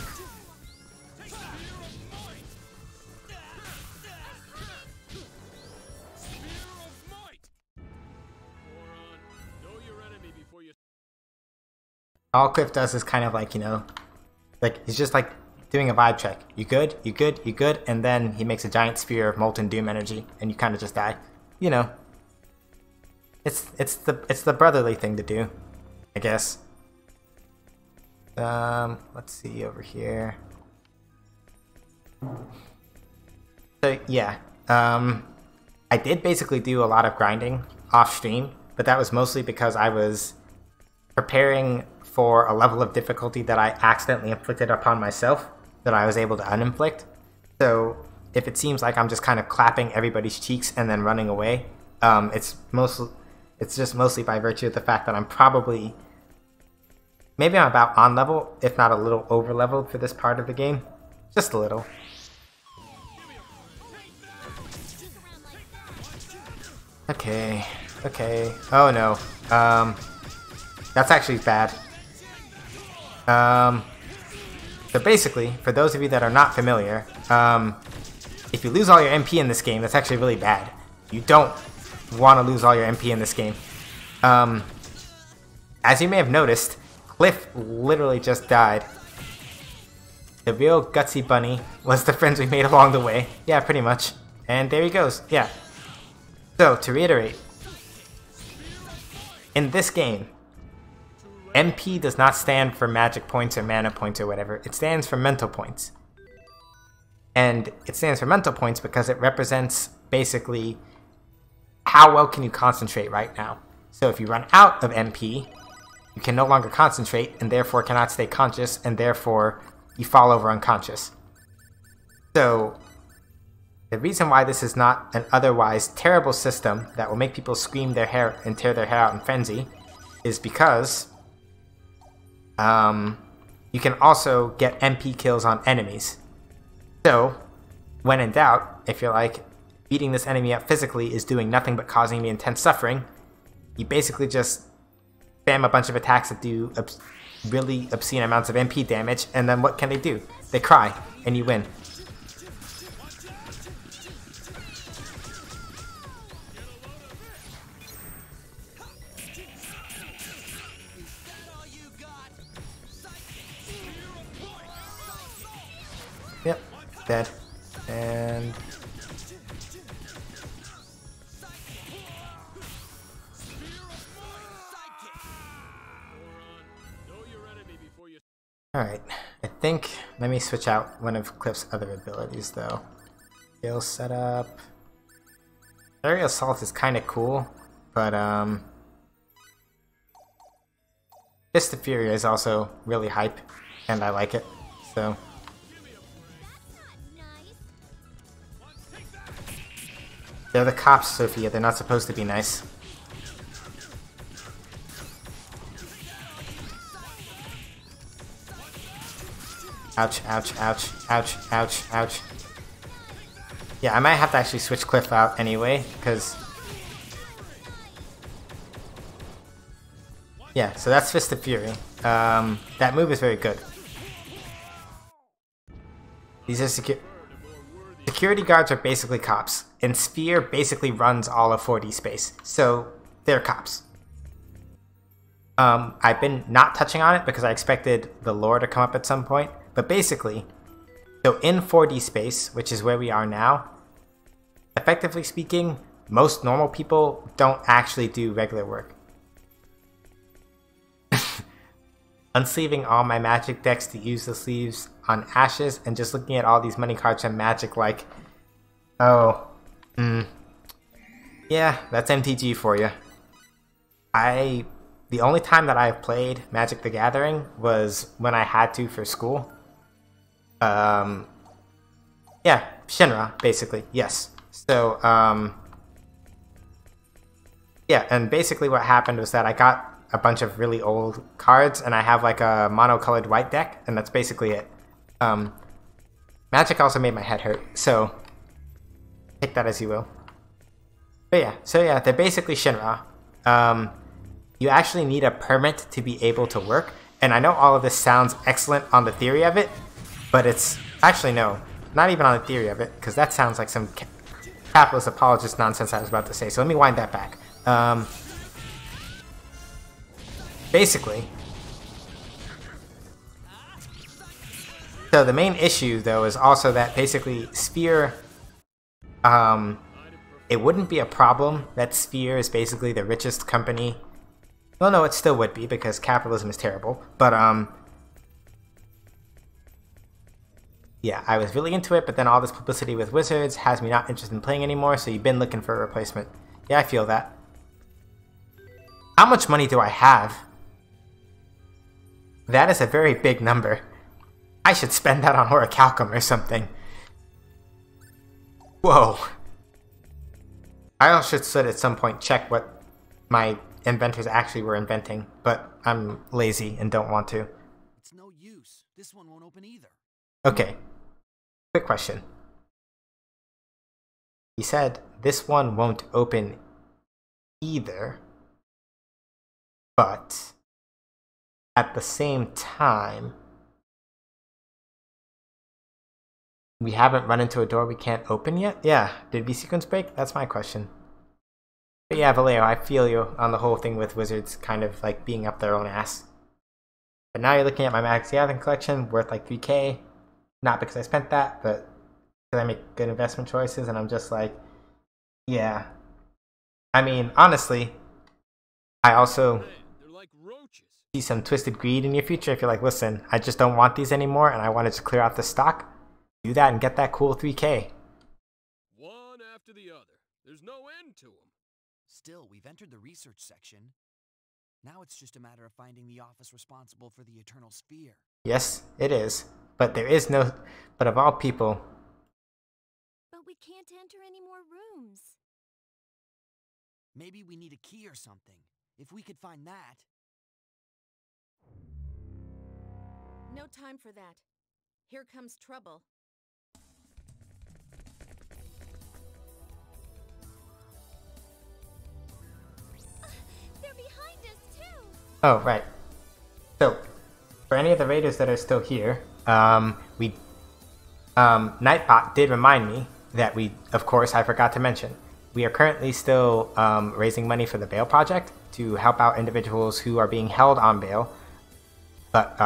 All Cliff does is kind of like, you know, like he's just like doing a vibe check. You good? You good? You good? And then he makes a giant sphere of molten doom energy, and you kind of just die. You know, it's the brotherly thing to do, I guess. Let's see over here. So yeah, I did basically do a lot of grinding off stream, but that was mostly because I was preparing for a level of difficulty that I accidentally inflicted upon myself that I was able to uninflict. So if it seems like I'm just kind of clapping everybody's cheeks and then running away, it's just mostly by virtue of the fact that I'm probably, maybe I'm about on level, if not a little over leveled for this part of the game. Just a little. Okay, okay. Oh no. That's actually bad. So basically, for those of you that are not familiar, if you lose all your MP in this game, that's actually really bad. You don't want to lose all your MP in this game. As you may have noticed, Cliff literally just died. The real gutsy bunny was the friends we made along the way. Yeah, pretty much. And there he goes. Yeah. So, to reiterate, in this game, MP does not stand for magic points or mana points or whatever. It stands for mental points. And it stands for mental points because it represents basically how well can you concentrate right now. So if you run out of MP, you can no longer concentrate and therefore cannot stay conscious, and therefore you fall over unconscious. So the reason why this is not an otherwise terrible system that will make people scream their hair and tear their hair out in frenzy is because you can also get MP kills on enemies. So, when in doubt, if you're like, beating this enemy up physically is doing nothing but causing me intense suffering, you basically just spam a bunch of attacks that do really obscene amounts of MP damage, and then what can they do? They cry, and you win. Yep, dead. And alright, I think, let me switch out one of Cliff's other abilities though. Skill setup. Aerial Assault is kind of cool, but Fist of Fury is also really hype, and I like it, so. They're the cops, Sophia. They're not supposed to be nice. Ouch, ouch, ouch, ouch, ouch, ouch. Yeah, I might have to actually switch Cliff out anyway, because... Yeah, so that's Fist of Fury. That move is very good. These are security guards are basically cops, and Sphere basically runs all of 4D space, so they're cops. I've been not touching on it because I expected the lore to come up at some point, but basically, so in 4D space, which is where we are now, effectively speaking, most normal people don't actually do regular work. Unsleeving all my magic decks to use the sleeves on Ashes and just looking at all these money cards and magic like, oh, yeah, that's MTG for you. The only time that I've played Magic the Gathering was when I had to for school. Yeah, Shinra, basically, yes. So, yeah, and basically what happened was that I got a bunch of really old cards, and I have like a monocolored white deck, and that's basically it. Magic also made my head hurt, so take that as you will. But yeah, so yeah, they're basically Shinra. You actually need a permit to be able to work, and I know all of this sounds excellent on the theory of it, but it's actually no, not even on the theory of it, because that sounds like some capitalist apologist nonsense I was about to say, so let me wind that back. Basically, so the main issue though is also that basically Sphere, it wouldn't be a problem that Sphere is basically the richest company. Well, no, it still would be because capitalism is terrible, but yeah, I was really into it, but then all this publicity with Wizards has me not interested in playing anymore, so you've been looking for a replacement. Yeah, I feel that. How much money do I have? That is a very big number. I should spend that on Orichalcum or something. Whoa. I also should at some point check what my inventors actually were inventing, but I'm lazy and don't want to. It's no use. This one won't open either. Okay. Quick question. He said this one won't open either, but at the same time, we haven't run into a door we can't open yet? Yeah, did V-Sequence break? That's my question. But yeah, Vallejo, I feel you on the whole thing with Wizards kind of like being up their own ass. But now you're looking at my Magic the Gathering collection, worth like 3K. Not because I spent that, but because I make good investment choices, and I'm just like, yeah. I mean, honestly, I also They're like roaches. see some twisted greed in your future if you're like, listen, I just don't want these anymore and I want to just clear out the stock. Do that and get that cool 3K. One after the other. There's no end to them. Still, we've entered the research section. Now it's just a matter of finding the office responsible for the Eternal Sphere. Yes, it is. But there is no... But of all people... But we can't enter any more rooms. Maybe we need a key or something. If we could find that... No time for that. Here comes trouble. They're behind us too. Oh, right. So, for any of the raiders that are still here, Nightbot did remind me that we, of course, I forgot to mention, we are currently still raising money for the bail project to help out individuals who are being held on bail, but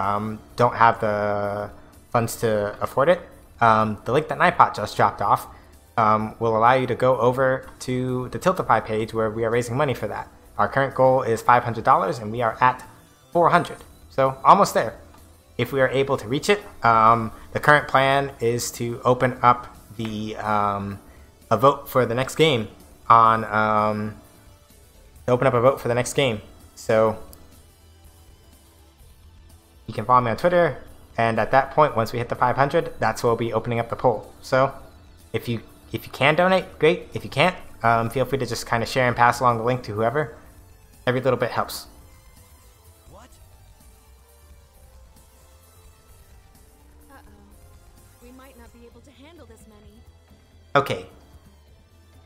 don't have the funds to afford it. The link that Nightbot just dropped off will allow you to go over to the Tiltify page where we are raising money for that. Our current goal is $500 and we are at $400, so almost there. If we are able to reach it, the current plan is to open up the a vote for the next game on to open up a vote for the next game. So you can follow me on Twitter, and at that point, once we hit the 500, that's where we'll be opening up the poll. So if you can donate, great. If you can't, feel free to just kind of share and pass along the link to whoever. Every little bit helps. What? Uh-oh. We might not be able to handle this many. Okay.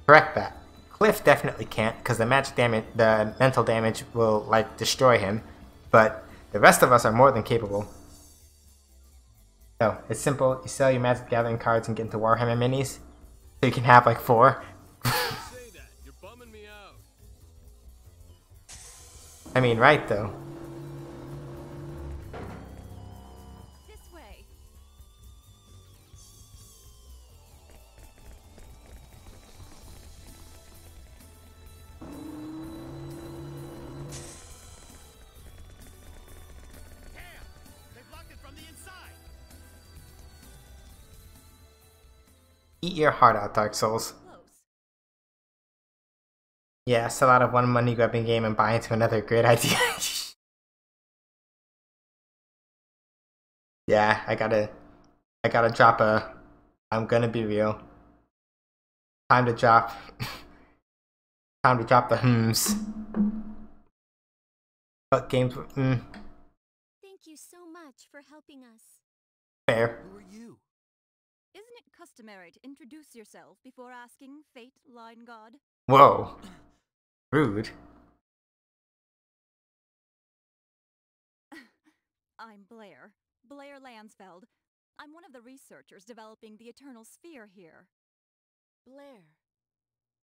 Correct that. Cliff definitely can't, because the magic damage, the mental damage will, like, destroy him. But the rest of us are more than capable. So, it's simple. You sell your Magic Gathering cards and get into Warhammer minis. So you can have, like, 4. Say that. You're bumming me out. I mean, right, though. This way. Damn! They've locked it from the inside! Eat your heart out, Dark Souls. Close. Yeah, sell out of one money-grabbing game and buy into another. Great idea. Yeah, I gotta drop a... I'm gonna be real. Time to drop... Time to drop the hmms. What games... Thank you so much for helping us. fair. Who are you? Isn't it customary to introduce yourself before asking Fate, Line God? Whoa. Rude. I'm Blair. Blair Lansfeld. I'm one of the researchers developing the Eternal Sphere here. Blair.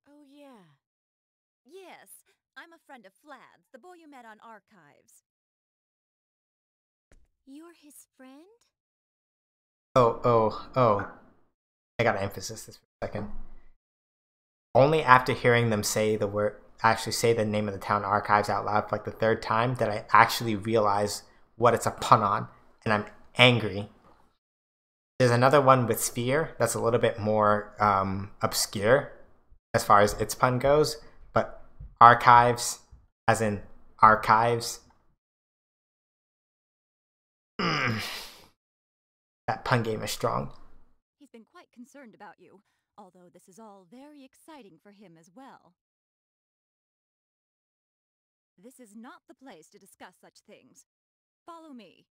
Oh, yeah. Yes, I'm a friend of Flad's, the boy you met on Archives. You're his friend? Oh. I gotta emphasize this for a second. Only after hearing them say the word, actually say the name of the town Archives out loud for like the 3rd time, that I actually realize what it's a pun on, and I'm angry. There's another one with Sphere that's a little bit more obscure as far as its pun goes, but Archives, as in archives, that pun game is strong. He's been quite concerned about you, although this is all very exciting for him as well. This is not the place to discuss such things. Follow me.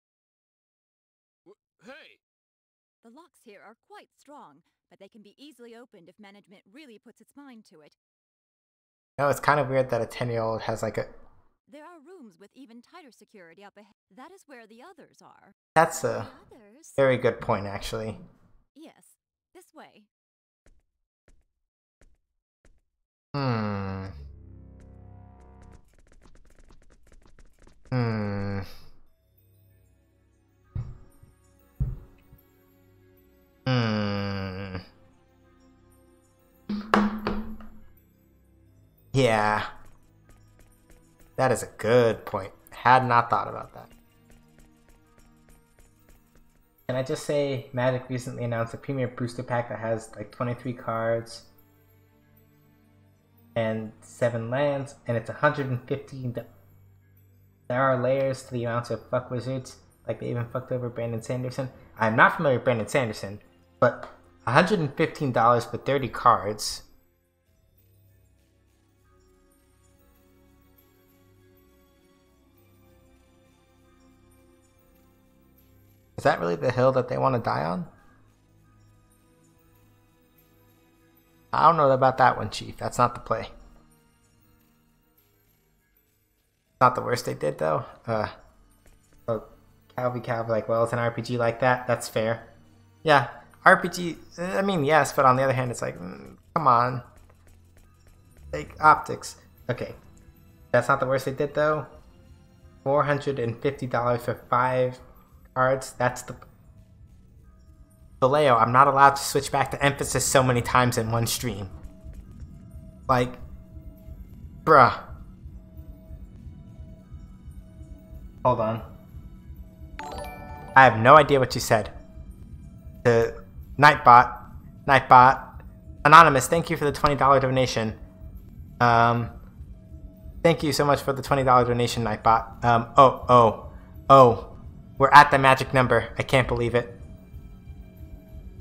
Hey! The locks here are quite strong, but they can be easily opened if management really puts its mind to it. No, it's kind of weird that a 10-year-old has like a... There are rooms with even tighter security up ahead. That is where the others are. That's The a others? very good point, actually. Yes, this way. Hmm. Yeah. That is a good point. Had not thought about that. Can I just say, Magic recently announced a premier booster pack that has like 23 cards and 7 lands, and it's 115. There are layers to the amounts of fuck wizards, like they even fucked over Brandon Sanderson. I'm not familiar with Brandon Sanderson, but $115 for 30 cards. Is that really the hill that they want to die on? I don't know about that one, Chief. That's not the play. Not the worst they did, though. Calvi, like, well, it's an RPG like that. That's fair. Yeah, RPG, I mean, yes, but on the other hand, it's like, come on. Like, optics. Okay. That's not the worst they did, though. $450 for 5 cards. That's the... Vallejo, I'm not allowed to switch back to emphasis so many times in one stream. Like, bruh. Hold on. I have no idea what you said. The Nightbot, Nightbot. Anonymous, thank you for the $20 donation. Thank you so much for the $20 donation, Nightbot. Oh. We're at the magic number. I can't believe it.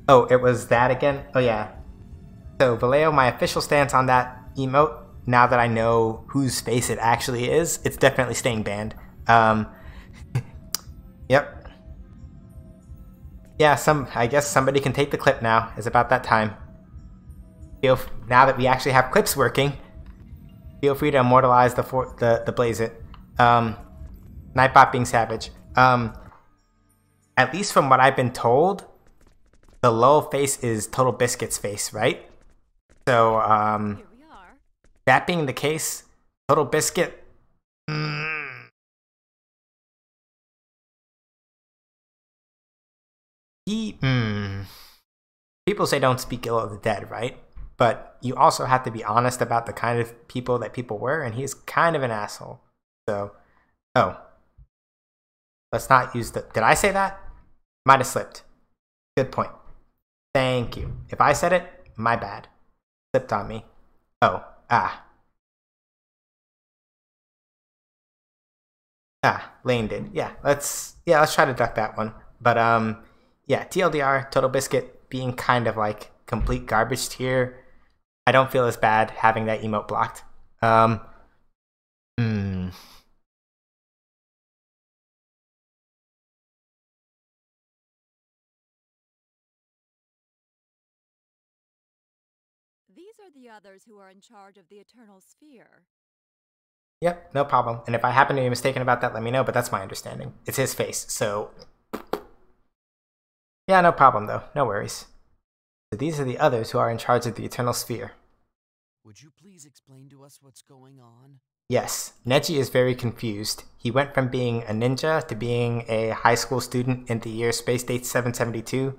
Oh, it was that again? Oh, yeah. So, Vallejo, my official stance on that emote, now that I know whose face it actually is, it's definitely staying banned. Yep. Yeah, I guess somebody can take the clip now. It's about that time. Now that we actually have clips working, feel free to immortalize the blaze it. Nightbot being savage. At least from what I've been told, the low face is Total Biscuit's face, right? So, Here we are. that being the case, Total Biscuit... People say don't speak ill of the dead, right? But you also have to be honest about the kind of people that people were, and he's kind of an asshole. So, let's not use the... Did I say that? Might have slipped. Good point. Thank you. If I said it, my bad. Slipped on me. Lane did. Yeah, let's try to duck that one. But yeah, TLDR, Total Biscuit being kind of like complete garbage tier. I don't feel as bad having that emote blocked. These are the others who are in charge of the Eternal Sphere. Yep, no problem. And if I happen to be mistaken about that, let me know, but that's my understanding. It's his face, so... Yeah, no problem, though. No worries. So these are the others who are in charge of the Eternal Sphere. Would you please explain to us what's going on? Yes, Neji is very confused. He went from being a ninja to being a high school student in the year space date 772.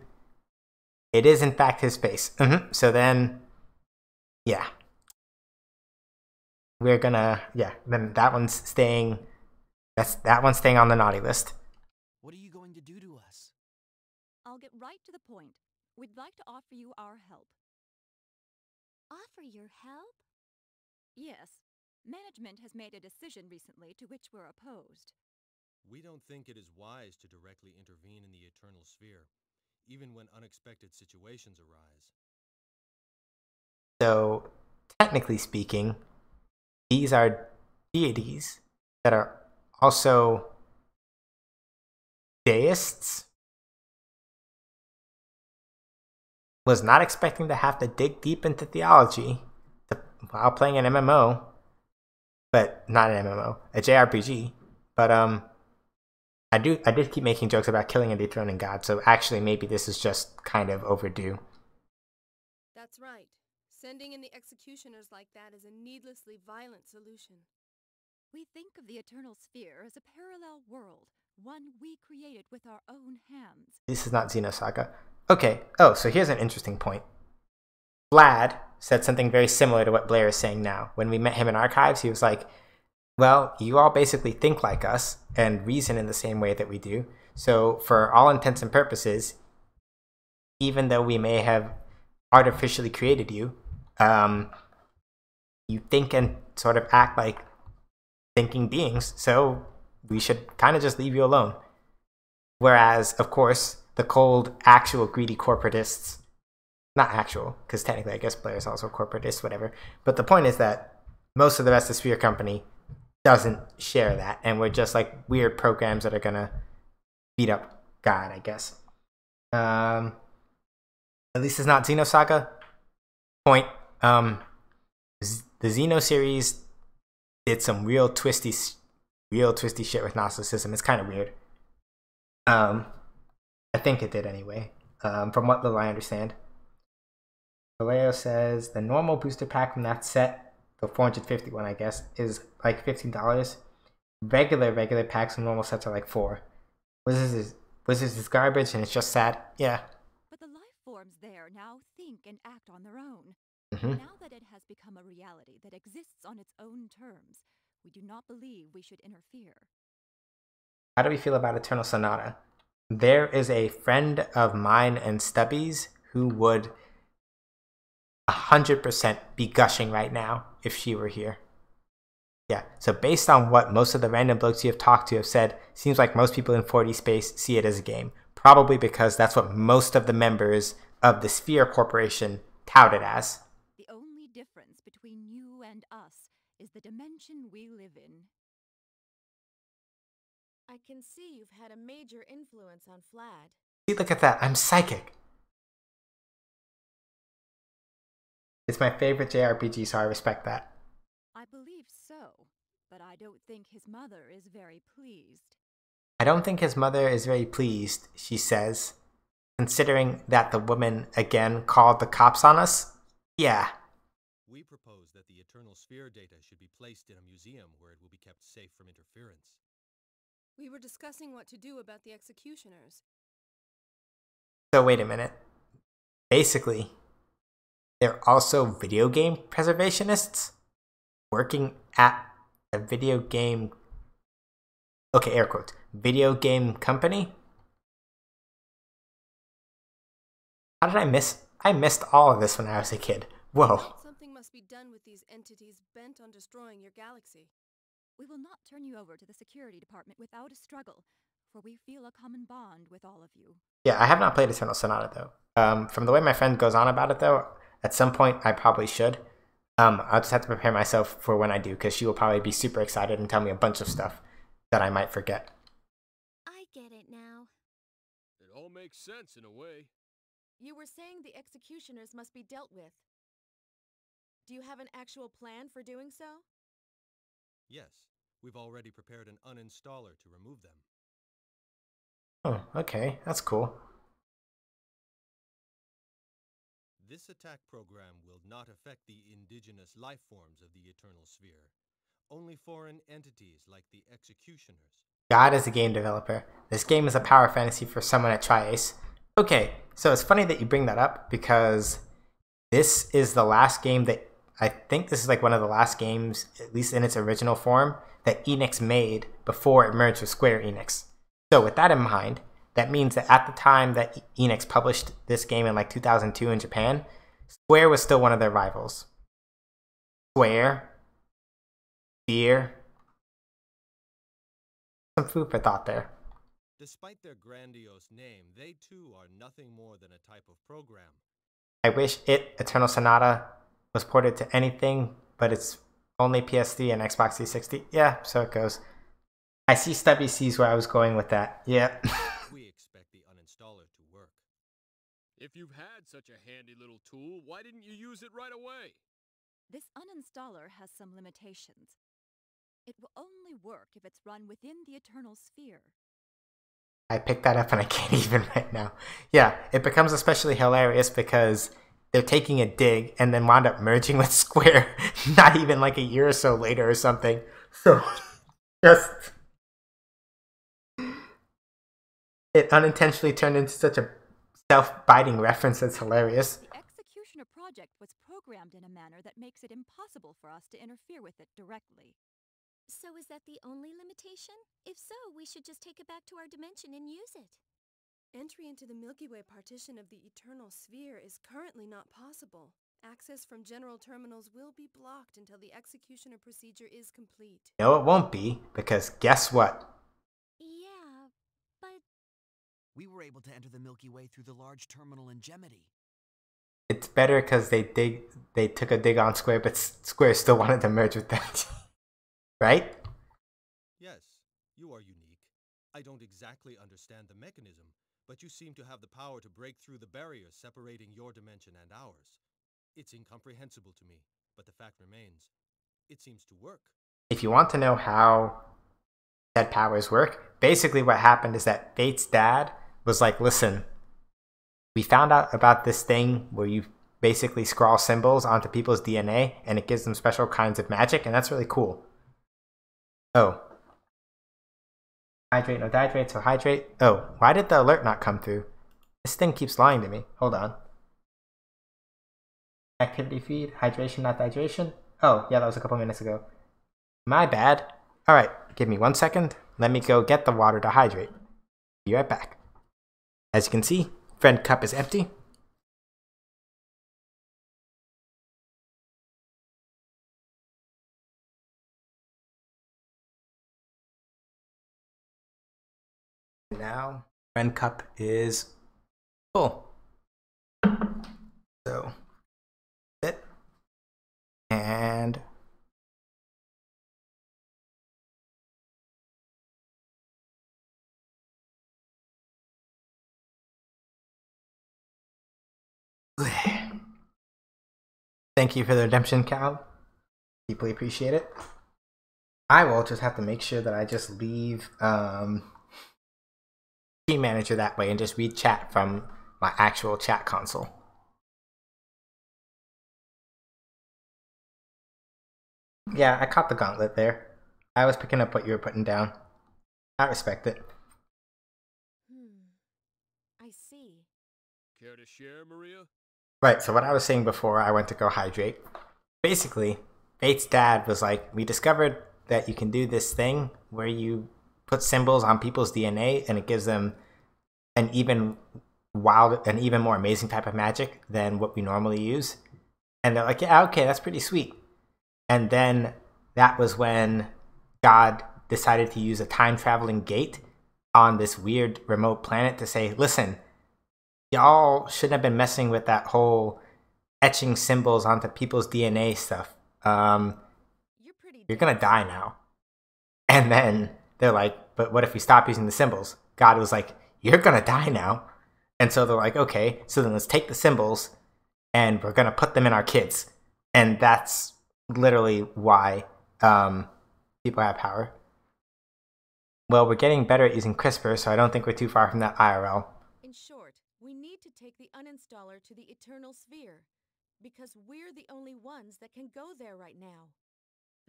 It is, in fact, his face. So then... Yeah. We're gonna... Yeah, then that one's staying... That one's staying on the naughty list. What are you going to do to us? I'll get right to the point. We'd like to offer you our help. Offer your help? Yes. Management has made a decision recently to which we're opposed. We don't think it is wise to directly intervene in the Eternal Sphere, even when unexpected situations arise. So, technically speaking, these are deities that are also deists. Was not expecting to have to dig deep into theology while playing an MMO, but not an MMO, a JRPG. But I did keep making jokes about killing and dethroning God, so actually maybe this is just kind of overdue. That's right. Sending in the executioners like that is a needlessly violent solution. We think of the Eternal Sphere as a parallel world, one we created with our own hands. This is not Xenosaga. Okay, so here's an interesting point. Vlad said something very similar to what Blair is saying now. When we met him in archives, he was like, well, you all basically think like us and reason in the same way that we do. So for all intents and purposes, even though we may have artificially created you, you think and sort of act like thinking beings, so we should kind of just leave you alone. Whereas, of course, the cold, actual greedy corporatists, not actual, because technically I guess Blair is also corporatist, whatever, but the point is that most of the rest of Sphere Company doesn't share that, and we're just like weird programs that are gonna beat up God, I guess. At least it's not Xenosaga. Point. The Xeno series did some real twisty shit with Gnosticism. It's kind of weird. I think it did anyway, from what little I understand. Vallejo says the normal booster pack from that set, the 451 I guess, is like $15. Regular packs from normal sets are like $4. Wizards is garbage and it's just sad. Yeah. But the life forms there now think and act on their own. Mm-hmm. Now that it has become a reality that exists on its own terms, we do not believe we should interfere. How do we feel about Eternal Sonata? There is a friend of mine and Stubby's who would 100% be gushing right now if she were here. Yeah, so based on what most of the random blokes you have talked to have said, seems like most people in 4D space see it as a game. Probably because that's what most of the members of the Sphere Corporation tout it as. The only difference between you and us is the dimension we live in. I can see you've had a major influence on Flad. See, look at that. I'm psychic. It's my favorite JRPG, so I respect that. I believe so, but I don't think his mother is very pleased. I don't think his mother is very pleased, she says. Considering that the woman, again, called the cops on us? Yeah. We propose that the Eternal Sphere data should be placed in a museum where it will be kept safe from interference. We were discussing what to do about the executioners. So wait a minute. Basically, they're also video game preservationists? Working at a video game... Okay, air quotes. Video game company? How did I miss... I missed all of this when I was a kid. Whoa. Something must be done with these entities bent on destroying your galaxy. We will not turn you over to the security department without a struggle, for we feel a common bond with all of you. Yeah, I have not played Eternal Sonata, though. From the way my friend goes on about it, though, at some point I probably should. I'll just have to prepare myself for when I do, because she will probably be super excited and tell me a bunch of stuff that I might forget. I get it now. It all makes sense in a way. You were saying the executioners must be dealt with. Do you have an actual plan for doing so? Yes, we've already prepared an uninstaller to remove them. Oh, okay, that's cool. This attack program will not affect the indigenous life forms of the Eternal Sphere. Only foreign entities like the executioners. God is a game developer. This game is a power fantasy for someone at Tri-Ace. Okay, so it's funny that you bring that up because this is the last game that I think this is like one of the last games, at least in its original form, that Enix made before it merged with Square Enix. So with that in mind, that means that at the time that Enix published this game in like 2002 in Japan, Square was still one of their rivals. Square, Sphere, some food for thought there. Despite their grandiose name, they too are nothing more than a type of program. I wish Eternal Sonata was ported to anything, but it's only PS3 and Xbox 360. Yeah, so it goes. I see Stubby sees where I was going with that. Yeah. We expect the uninstaller to work. If you've had such a handy little tool, why didn't you use it right away? This uninstaller has some limitations. It will only work if it's run within the Eternal Sphere. I picked that up and I can't even right now. Yeah, it becomes especially hilarious because they're taking a dig and then wound up merging with Square not even like a year or so later or something. So, just... It unintentionally turned into such a self-biting reference that's hilarious. The Executioner project was programmed in a manner that makes it impossible for us to interfere with it directly. So is that the only limitation? If so, we should just take it back to our dimension and use it. Entry into the Milky Way partition of the Eternal Sphere is currently not possible. Access from general terminals will be blocked until the executioner procedure is complete. No, it won't be, because guess what? Yeah, but... We were able to enter the Milky Way through the large terminal in Gemity. It's better because they took a dig on Square, but Square still wanted to merge with them. Right? Yes, you are unique. I don't exactly understand the mechanism, but you seem to have the power to break through the barriers separating your dimension and ours. It's incomprehensible to me, but the fact remains, it seems to work. If you want to know how said powers work, basically what happened is that Fate's dad was like, listen, we found out about this thing where you basically scrawl symbols onto people's DNA and it gives them special kinds of magic, and that's really cool. Oh. Hydrate, no dihydrate, so hydrate. Oh, why did the alert not come through? This thing keeps lying to me. Hold on. Activity feed, hydration, not dihydration. Oh, yeah, that was a couple minutes ago. My bad. Alright, give me 1 second. Let me go get the water to hydrate. Be right back. As you can see, friend cup is empty. Now, friend cup is full. So, it. And thank you for the redemption, Cal. Deeply appreciate it. I will just have to make sure that I just leave Team Manager that way and just read chat from my actual chat console. Yeah, I caught the gauntlet there. I was picking up what you were putting down. I respect it. I see. Care to share, Maria? Right, so what I was saying before I went to go hydrate, basically, Fate's dad was like, we discovered that you can do this thing where you put symbols on people's DNA and it gives them an even more amazing type of magic than what we normally use. And they're like, yeah, okay, that's pretty sweet. And then that was when God decided to use a time traveling gate on this weird remote planet to say, listen, y'all shouldn't have been messing with that whole etching symbols onto people's DNA stuff. You're gonna die now. And then they're like, but what if we stop using the symbols? God was like, you're gonna die now. And so they're like, okay, so then let's take the symbols and we're gonna put them in our kids. And that's literally why people have power. Well, we're getting better at using CRISPR, so I don't think we're too far from that IRL. In short, we need to take the uninstaller to the Eternal Sphere, because we're the only ones that can go there right now.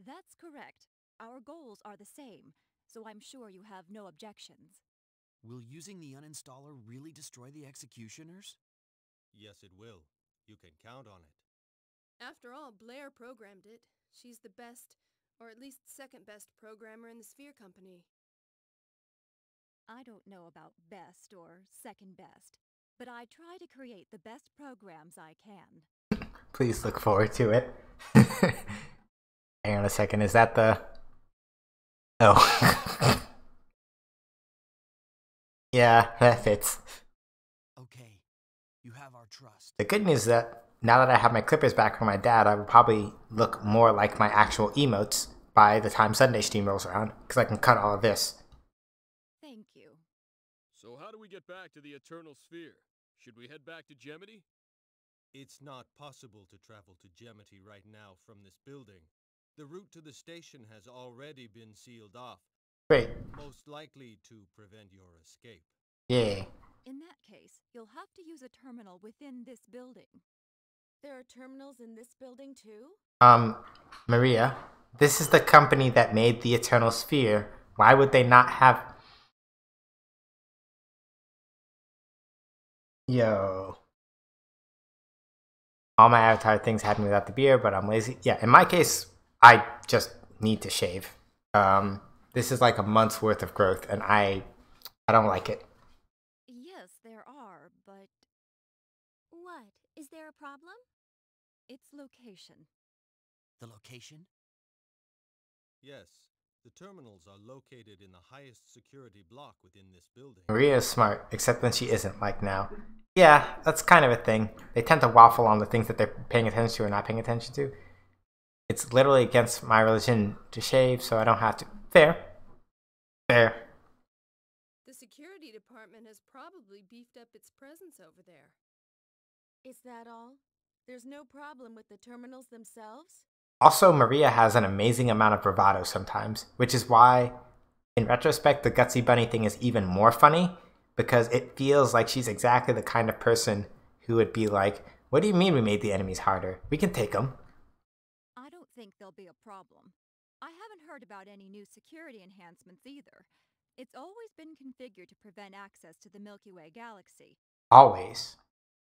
That's correct. Our goals are the same, so I'm sure you have no objections. Will using the uninstaller really destroy the executioners? Yes, it will. You can count on it. After all, Blair programmed it. She's the best, or at least second best programmer in the Sphere Company. I don't know about best or second best, but I try to create the best programs I can. Please look forward to it. Hang on a second, is that the... Oh. Yeah, that fits. Okay, you have our trust. The good news is that now that I have my clippers back from my dad, I will probably look more like my actual emotes by the time Sunday stream rolls around, because I can cut all of this. Thank you. So how do we get back to the Eternal Sphere? Should we head back to Gemity? It's not possible to travel to Gemity right now from this building. The route to the station has already been sealed off. Great. Most likely to prevent your escape. Yeah. In that case, you'll have to use a terminal within this building. There are terminals in this building too? Maria, this is the company that made the Eternal Sphere. Why would they not have... Yo. All my avatar things happen without the beer, but I'm lazy. Yeah, in my case, I just need to shave. This is like a month's worth of growth, and I don't like it. Yes, there are, but What? Is there a problem? its location. The location? Yes, the terminals are located in the highest security block within this building. Maria is smart, except when she isn't, like now. Yeah, that's kind of a thing. They tend to waffle on the things that they're paying attention to or not paying attention to. It's literally against my religion to shave, so I don't have to. Fair. Fair. The security department has probably beefed up its presence over there. Is that all? There's no problem with the terminals themselves? Also, Maria has an amazing amount of bravado sometimes, which is why, in retrospect, the Gutsy Bunny thing is even more funny, because it feels like she's exactly the kind of person who would be like, what do you mean we made the enemies harder? We can take them. I don't think there'll be a problem. I haven't heard about any new security enhancements either. It's always been configured to prevent access to the Milky Way galaxy. Always.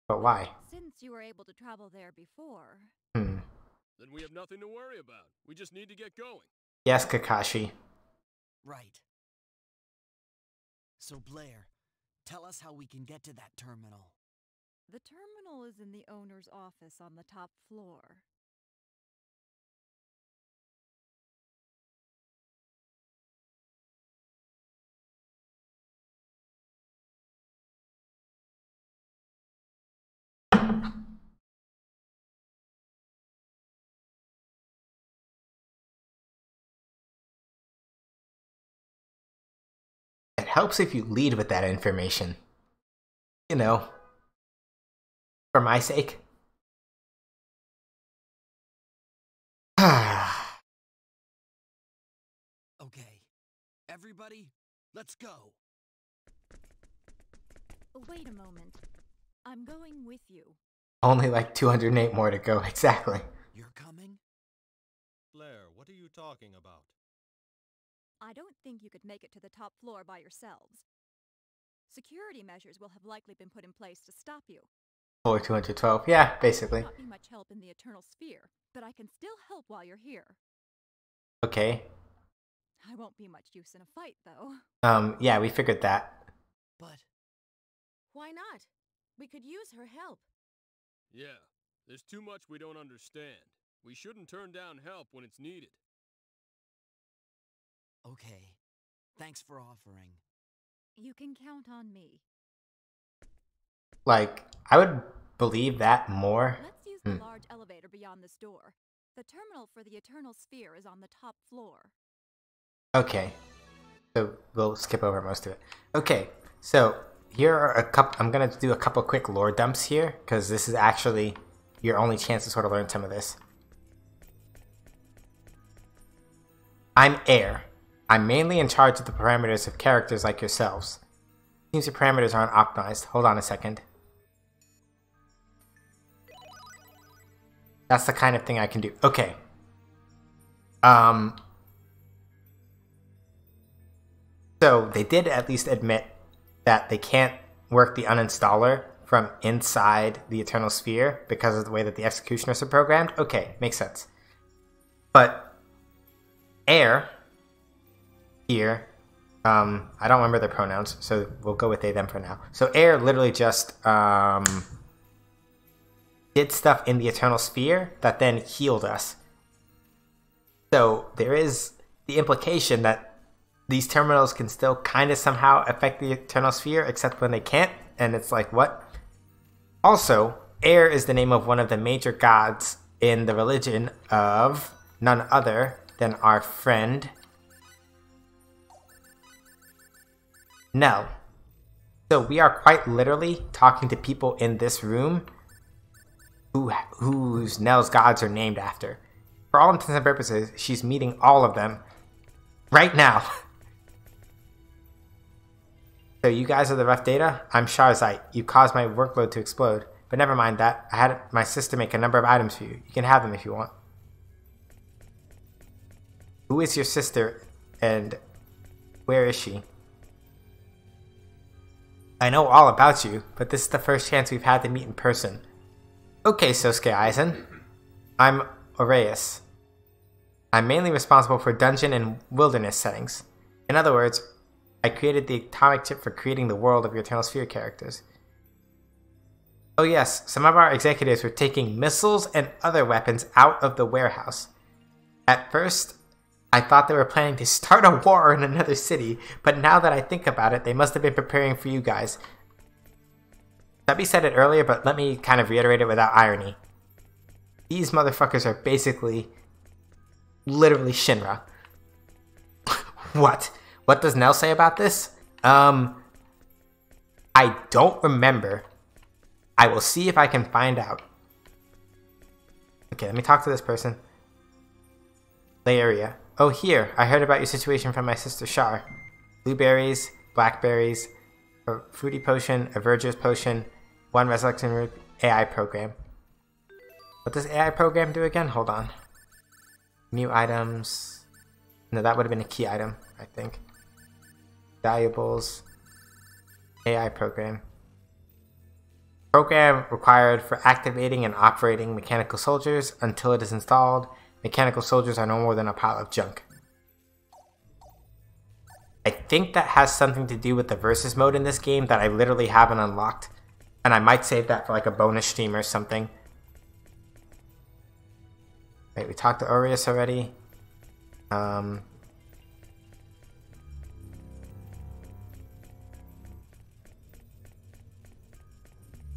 But why? Since you were able to travel there before... Then we have nothing to worry about. We just need to get going. Yes, Kakashi. Right. So Blair, tell us how we can get to that terminal. The terminal is in the owner's office on the top floor. helps if you lead with that information. You know, for my sake. Okay. Everybody, let's go. Wait a moment. I'm going with you. Only like 208 more to go, exactly. You're coming? Blair, what are you talking about? I don't think you could make it to the top floor by yourselves. Security measures will have likely been put in place to stop you. Or 212, yeah, basically. Not be much help in the Eternal Sphere, but I can still help while you're here. Okay. I won't be much use in a fight, though. Yeah, we figured that. But Why not? We could use her help. Yeah, there's too much we don't understand. We shouldn't turn down help when it's needed. okay. Thanks for offering. You can count on me. Like, I would believe that more. Let's use the large elevator beyond this door. The terminal for the Eternal Sphere is on the top floor. Okay. So we'll skip over most of it. Okay, so here are a couple. I'm gonna do a couple quick lore dumps here, because this is actually your only chance to sort of learn some of this. I'm Air. I'm mainly in charge of the parameters of characters like yourselves. Seems your parameters aren't optimized. Hold on a second. That's the kind of thing I can do. Okay. So they did at least admit that they can't work the uninstaller from inside the Eternal Sphere because of the way that the executioners are programmed. Okay, makes sense. But Air here, I don't remember their pronouns, so we'll go with they, them for now. So Air literally just did stuff in the Eternal Sphere that then healed us. So there is the implication that these terminals can still kind of somehow affect the Eternal Sphere, except when they can't, and it's like, what? Also, Air is the name of one of the major gods in the religion of none other than our friend Nell. So we are quite literally talking to people in this room whose Nell's gods are named after. For all intents and purposes, she's meeting all of them right now. So you guys are the rough data? I'm Sharzite. You caused my workload to explode. But never mind that. I had my sister make a number of items for you. You can have them if you want. Who is your sister and where is she? I know all about you, but this is the first chance we've had to meet in person. Okay, Sosuke Aizen. I'm Aureus. I'm mainly responsible for dungeon and wilderness settings. In other words, I created the atomic chip for creating the world of your Eternal Sphere characters. Oh yes, some of our executives were taking missiles and other weapons out of the warehouse. At first, I thought they were planning to start a war in another city, but now that I think about it, they must have been preparing for you guys. Stubby said it earlier, but let me kind of reiterate it without irony. These motherfuckers are basically literally Shinra. What? What does Nell say about this? I don't remember. I will see if I can find out. Okay, let me talk to this person. Lay area. Oh, here. I heard about your situation from my sister Shar. Blueberries, blackberries, a fruity potion, a Verger's potion, 1 resurrection root, AI program. What does AI program do again? Hold on. New items. No, that would have been a key item, I think. Valuables. AI program. Program required for activating and operating mechanical soldiers. Until it is installed, mechanical soldiers are no more than a pile of junk. I think that has something to do with the versus mode in this game that I literally haven't unlocked. And I might save that for like a bonus stream or something. Wait, we talked to Aureus already.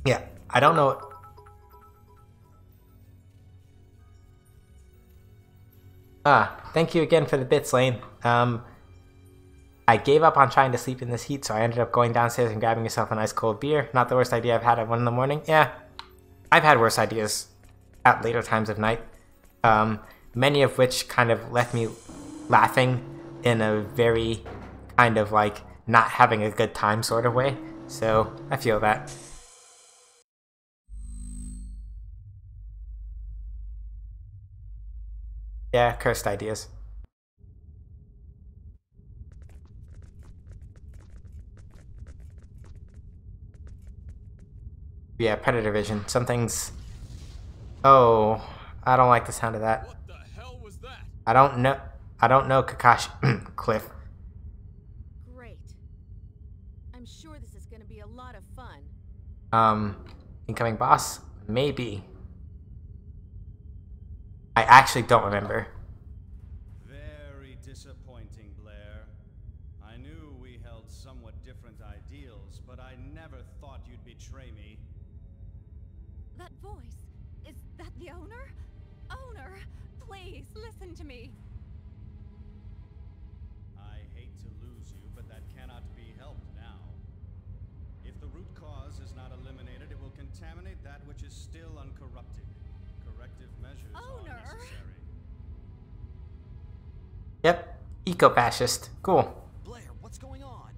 Yeah, I don't know. Thank you again for the bits, Lane. I gave up on trying to sleep in this heat, so I ended up going downstairs and grabbing myself a nice cold beer. Not the worst idea I've had at 1 in the morning. Yeah, I've had worse ideas at later times of night. Many of which kind of left me laughing in a very kind of like not having a good time sort of way. So I feel that. Yeah, cursed ideas. Yeah, predator vision. Something's... Oh, I don't like the sound of that. What the hell was that? I don't know, Kakashi. Cliff. Great. I'm sure this is gonna be a lot of fun. Incoming boss? Maybe. I actually don't remember. Very disappointing, Blair. I knew we held somewhat different ideals, but I never thought you'd betray me. That voice, is that the owner? Owner, please listen to me. I hate to lose you, but that cannot be helped now. If the root cause is not eliminated, it will contaminate that which is still uncorrupted. Corrective measures are necessary. Yep, eco-fascist. Cool. Blair, what's going on?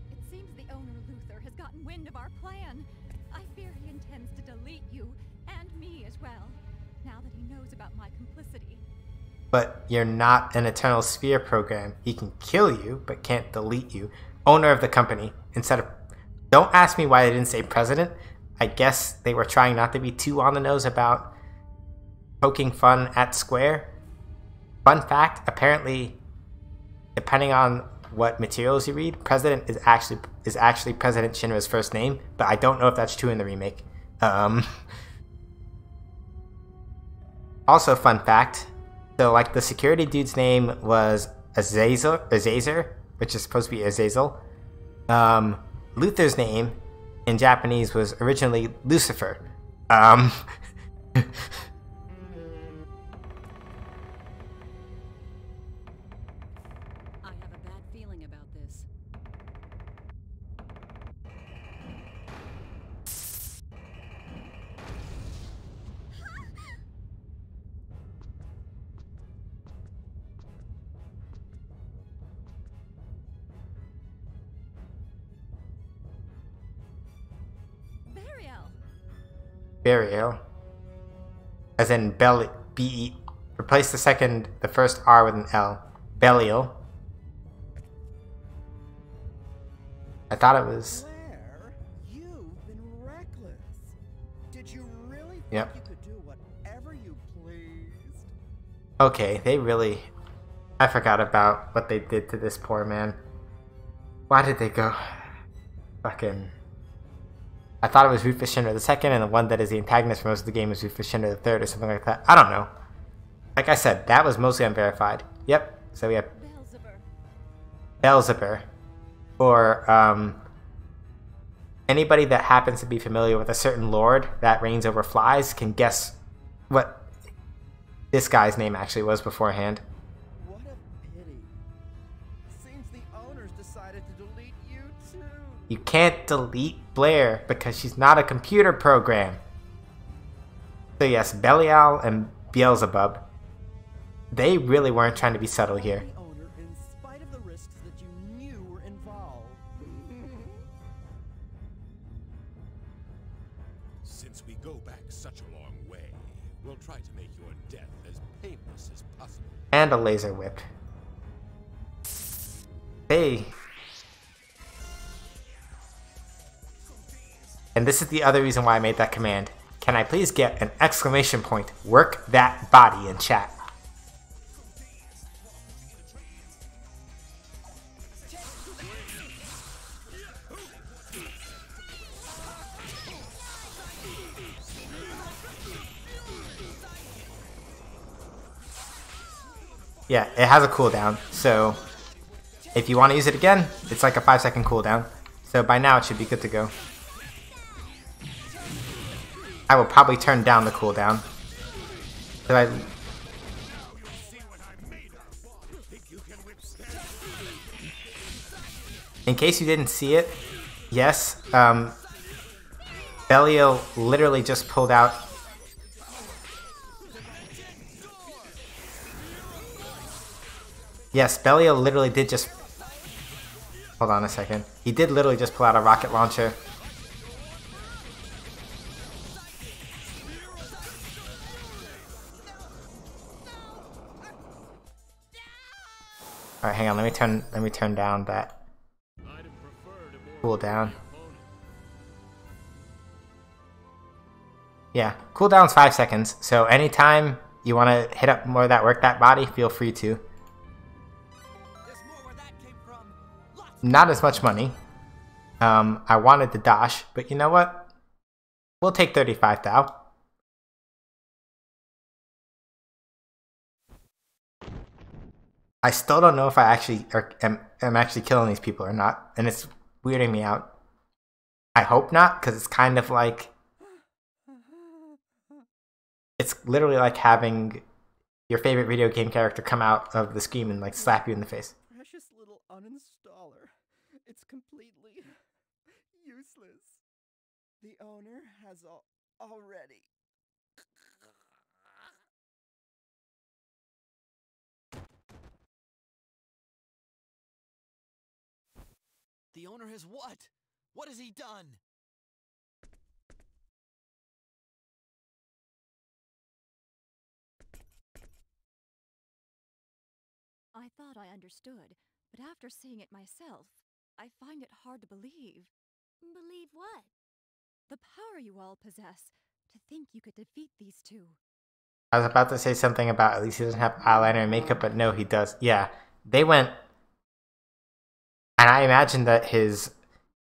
It seems the owner Luther has gotten wind of our plan. I fear he intends to delete you and me as well, now that he knows about my complicity. But you're not an Eternal Sphere program. He can kill you, but can't delete you. Owner of the company. Instead of... Don't ask me why they didn't say president. I guess they were trying not to be too on the nose about poking fun at Square. Fun fact, apparently, depending on what materials you read, President is actually President Shinra's first name, but I don't know if that's true in the remake. Also, fun fact, so like the security dude's name was Azazel, which is supposed to be Azazel. Luther's name in Japanese was originally Lucifer. I have a bad feeling about this. Burial. Burial. As in B-E. Replace the first R with an L. Belial. I thought it was... Blair, you've been reckless. Did you really think Yep. you could do whatever you pleased? Okay, they really... I forgot about what they did to this poor man. Why did they go... Fucking... I thought it was Rufus Shinra II, and the one that is the antagonist for most of the game is Rufus Shinra III or something like that. I don't know. Like I said, that was mostly unverified. Yep, so we have Beelzebub. Or, anybody that happens to be familiar with a certain lord that reigns over flies can guess what this guy's name actually was beforehand. What a pity. Seems the owners decided to delete you too. You can't delete Blair because she's not a computer program. So yes, Belial and Beelzebub, they really weren't trying to be subtle here. The owner, in spite of the risks that you knew were involved. Since we go back such a long way, we'll try to make your death as painless as possible. And a laser whip. Hey. And this is the other reason why I made that command. Can I please get an exclamation point? Work that body in chat. Yeah, it has a cooldown, so if you want to use it again, it's like a 5-second cooldown. So by now it should be good to go. I will probably turn down the cooldown. So In case you didn't see it, yes, Belial literally just pulled out. Yes, Belial literally did just. Hold on a second. He did literally just pull out a rocket launcher. All right, hang on. Let me turn down that cooldown. Yeah, cooldown's 5 seconds. So anytime you want to hit up more of that work that body, feel free to. Not as much money. I wanted the dash, but you know what? We'll take 35 thou. I still don't know if I actually am actually killing these people or not, and it's weirding me out. I hope not, because it's kind of like... It's literally like having your favorite video game character come out of the screen and like slap you in the face. Precious little uninstaller. It's completely useless. The owner has already... The owner has what? What has he done? I thought I understood, but after seeing it myself, I find it hard to believe. Believe what? The power you all possess, to think you could defeat these two. I was about to say something about at least he doesn't have eyeliner and makeup, but no, he does. Yeah, they went... And I imagine that his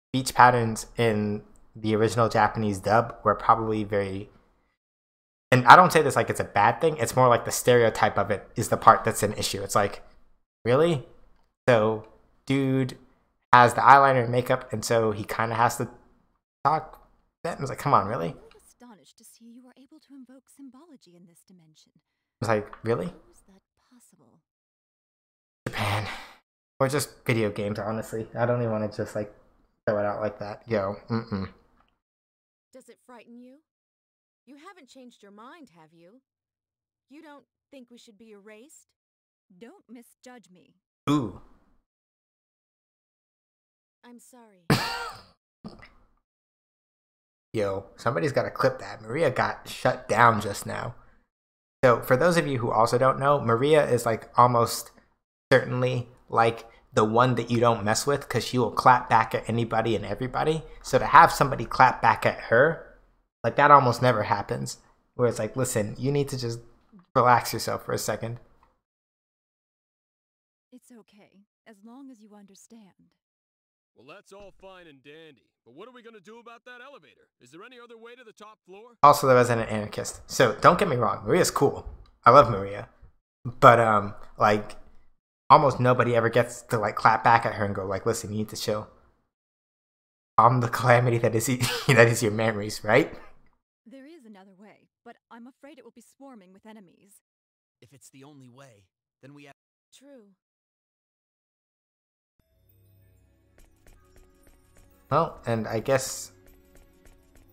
speech patterns in the original Japanese dub were probably very... And I don't say this like it's a bad thing, it's more like the stereotype of it is the part that's an issue. It's like, really? So, dude has the eyeliner and makeup, and so he kind of has to talk. I was like, come on, really? I'm astonished to see you are able to invoke symbology in this dimension. I was like, really? How is that possible? Japan. Or just video games, honestly. I don't even want to just like throw it out like that. Yo, Does it frighten you? You haven't changed your mind, have you? You don't think we should be erased? Don't misjudge me. Ooh. I'm sorry. Yo, somebody's got to clip that. Maria got shut down just now. So, for those of you who also don't know, Maria is like almost certainly like the one that you don't mess with because she will clap back at anybody and everybody. So to have somebody clap back at her, like that almost never happens. Where it's like, listen, you need to just relax yourself for a second. It's okay, as long as you understand. Well, that's all fine and dandy, but what are we gonna do about that elevator? Is there any other way to the top floor? Also the resident anarchist. So don't get me wrong, Maria's cool. I love Maria. But like almost nobody ever gets to like clap back at her and go like, listen, you need to chill. I'm the calamity that is that is your memories, right? There is another way, but I'm afraid it will be swarming with enemies. If it's the only way, then we have... True. Well, and I guess...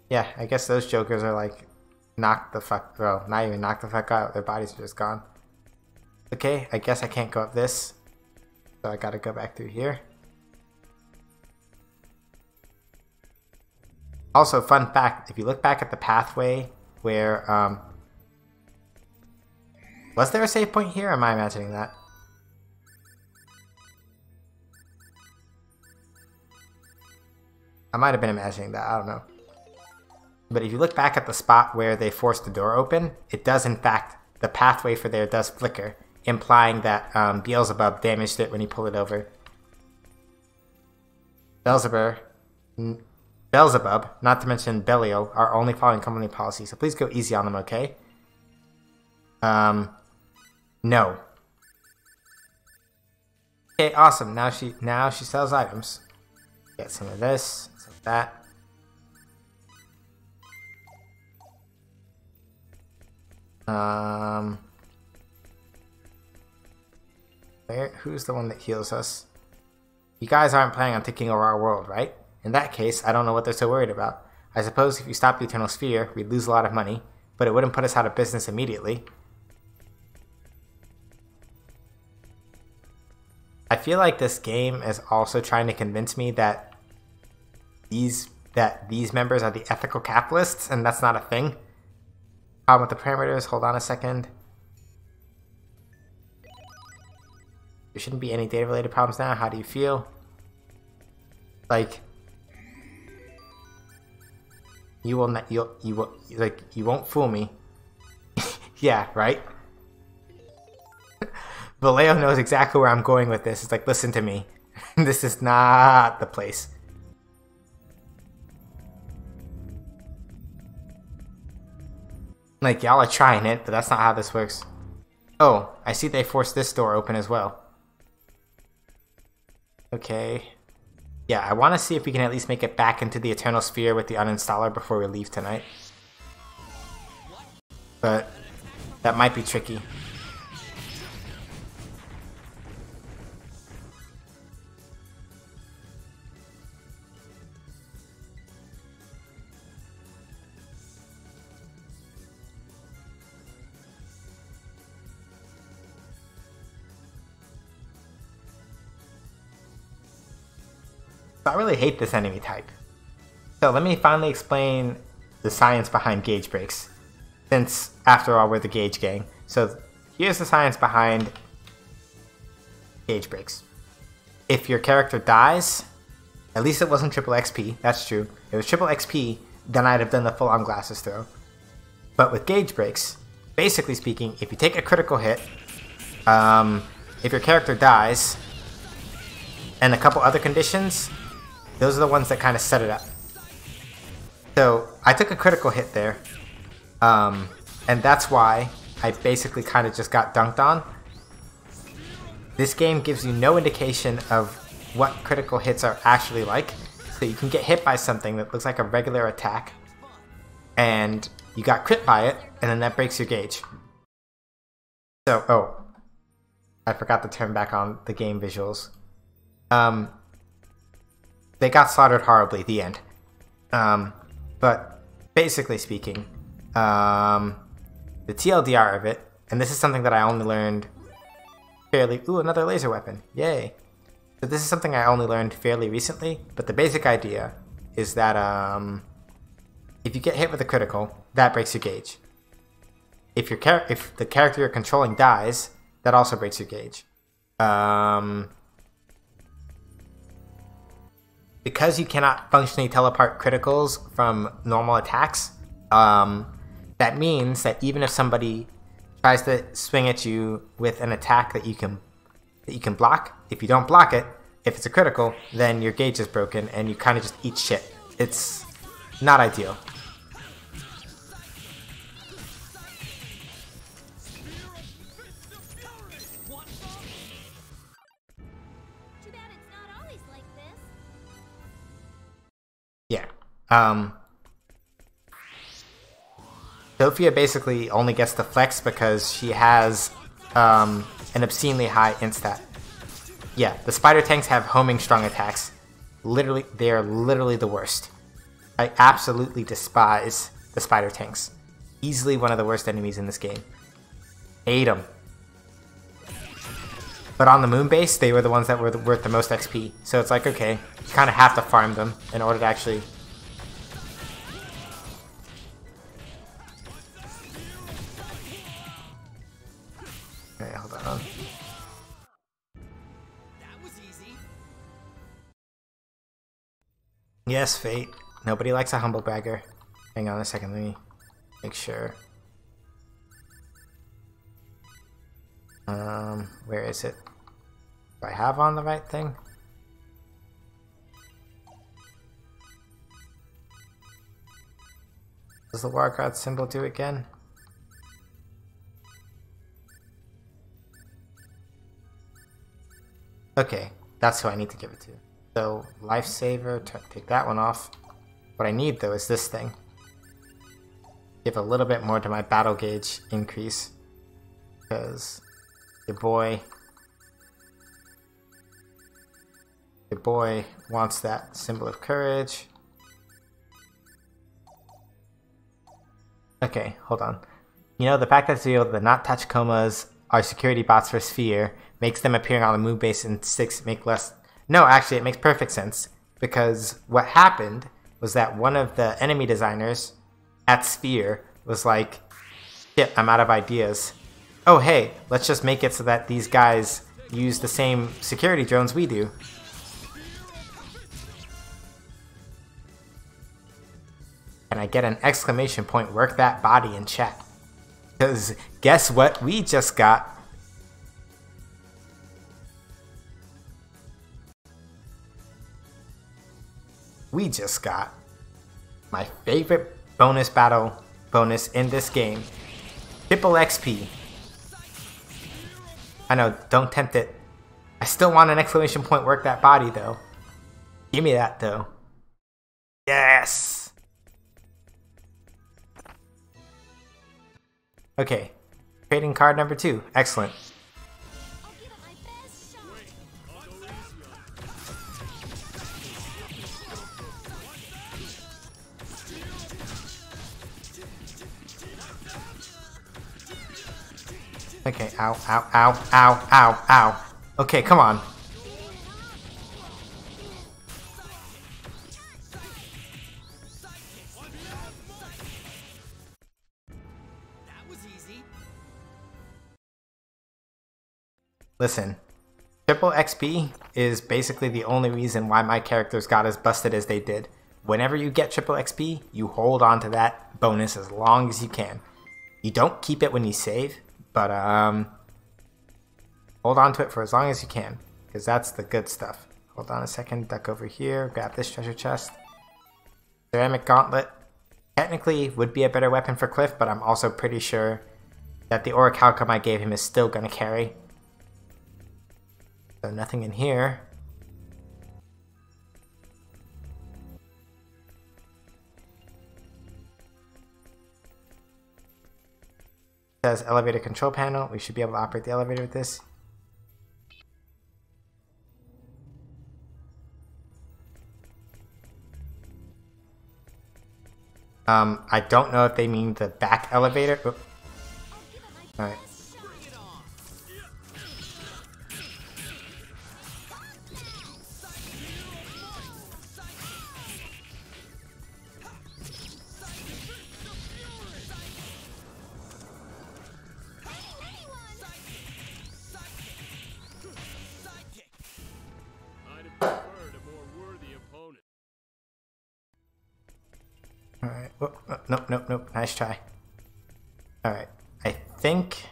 Yeah, I guess those jokers are like knocked the fuck... Well, not even knocked the fuck out. Their bodies are just gone. Okay, I guess I can't go up this. So I gotta go back through here. Also, fun fact, if you look back at the pathway where... Was there a save point here? Or am I imagining that? I might have been imagining that, I don't know. But if you look back at the spot where they forced the door open, it does in fact, the pathway for there does flicker, implying that Beelzebub damaged it when he pulled it over. Beelzebub, not to mention Belial, are only following company policy, so please go easy on them, okay? No. Okay, awesome. Now she sells items. Get some of this, some of that. Who's the one that heals us? You guys aren't planning on taking over our world, right? In that case, I don't know what they're so worried about. I suppose if you stop the Eternal Sphere, we'd lose a lot of money, but it wouldn't put us out of business immediately. I feel like this game is also trying to convince me that these members are the ethical capitalists, and that's not a thing. Problem with the parameters, hold on a second. There shouldn't be any data-related problems now. How do you feel? Like, you won't fool me. Yeah, right? Vallejo knows exactly where I'm going with this. It's like, listen to me. This is not the place. Like, y'all are trying it, but that's not how this works. Oh, I see they forced this door open as well. Okay. Yeah, I want to see if we can at least make it back into the Eternal Sphere with the uninstaller before we leave tonight. But that might be tricky. I really hate this enemy type. So let me finally explain the science behind gauge breaks, since after all we're the gauge gang. So here's the science behind gauge breaks. If your character dies, at least it wasn't triple XP, that's true. If it was triple XP, then I'd have done the full on glasses throw. But with gauge breaks, basically speaking, if you take a critical hit, if your character dies, and a couple other conditions, those are the ones that kind of set it up. So I took a critical hit there, and that's why I basically kind of just got dunked on. This game gives you no indication of what critical hits are actually like, so you can get hit by something that looks like a regular attack, and you got crit by it, and then that breaks your gauge. So, oh, I forgot to turn back on the game visuals. They got slaughtered horribly, the end. But basically speaking, the TLDR of it, and this is something that I only learned fairly... Ooh, another laser weapon. Yay. So this is something I only learned fairly recently, but the basic idea is that if you get hit with a critical, that breaks your gauge. If the character you're controlling dies, that also breaks your gauge. Because you cannot functionally teleport criticals from normal attacks, that means that even if somebody tries to swing at you with an attack that you can block, if you don't block it, if it's a critical, then your gauge is broken and you kind of just eat shit. It's not ideal. Yeah. Sophia basically only gets the flex because she has an obscenely high instat. Yeah, the spider tanks have homing strong attacks. Literally, they are literally the worst. I absolutely despise the spider tanks. Easily one of the worst enemies in this game. Hate them. But on the moon base, they were the ones that were worth the most XP. So it's like, okay, you kind of have to farm them in order to actually... Okay, hold on. That was easy. Yes, Fate. Nobody likes a humble bragger. Hang on a second, let me make sure. Where is it? Do I have on the right thing? Does the Warcraft symbol do again? Okay, that's who I need to give it to. So, Lifesaver, take that one off. What I need though is this thing. Give a little bit more to my battle gauge increase. Because your boy The boy wants that symbol of courage. Okay, hold on. You know, the fact that it's revealed the not Tachikomas are security bots for Sphere makes them appearing on the moon base in 6 make less... No, actually, it makes perfect sense. Because what happened was that one of the enemy designers at Sphere was like, shit, I'm out of ideas. Oh, hey, let's just make it so that these guys use the same security drones we do. And I get an exclamation point, work that body in chat. Because guess what we just got? We just got my favorite bonus battle bonus in this game. Triple XP. I know, don't tempt it. I still want an exclamation point, work that body though. Give me that though. Yes! Okay, trading card number 2. Excellent. I'll give it my best shot. Okay, ow, ow, ow, ow, ow, ow. Okay, come on. Listen, triple XP is basically the only reason why my characters got as busted as they did. Whenever you get triple XP, you hold on to that bonus as long as you can. You don't keep it when you save, but hold on to it for as long as you can, because that's the good stuff. Hold on a second, duck over here, grab this treasure chest. Ceramic gauntlet technically would be a better weapon for Cliff, but I'm also pretty sure that the orichalcum I gave him is still going to carry. So nothing in here. It says elevator control panel. We should be able to operate the elevator with this. I don't know if they mean the back elevator. Oh. Alright. Alright, nope, nice try. Alright, I think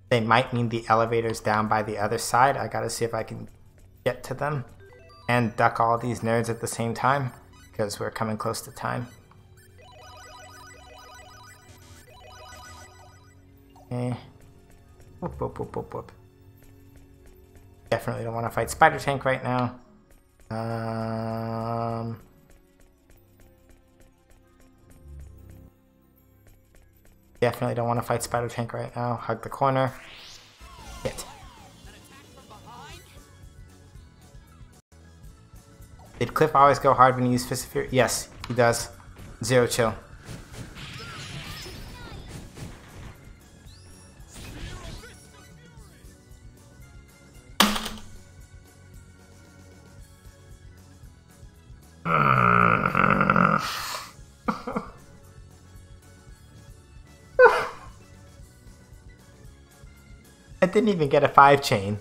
they might mean the elevators down by the other side. I gotta see if I can get to them and duck all these nerds at the same time, because we're coming close to time. Okay. Whoop, whoop, whoop, whoop, whoop. Definitely don't want to fight Spider Tank right now. Definitely don't want to fight Spider Tank right now. Hug the corner. Hit. Did Cliff always go hard when he used Fist of Fury? Yes, he does. Zero chill. I didn't even get a 5-chain.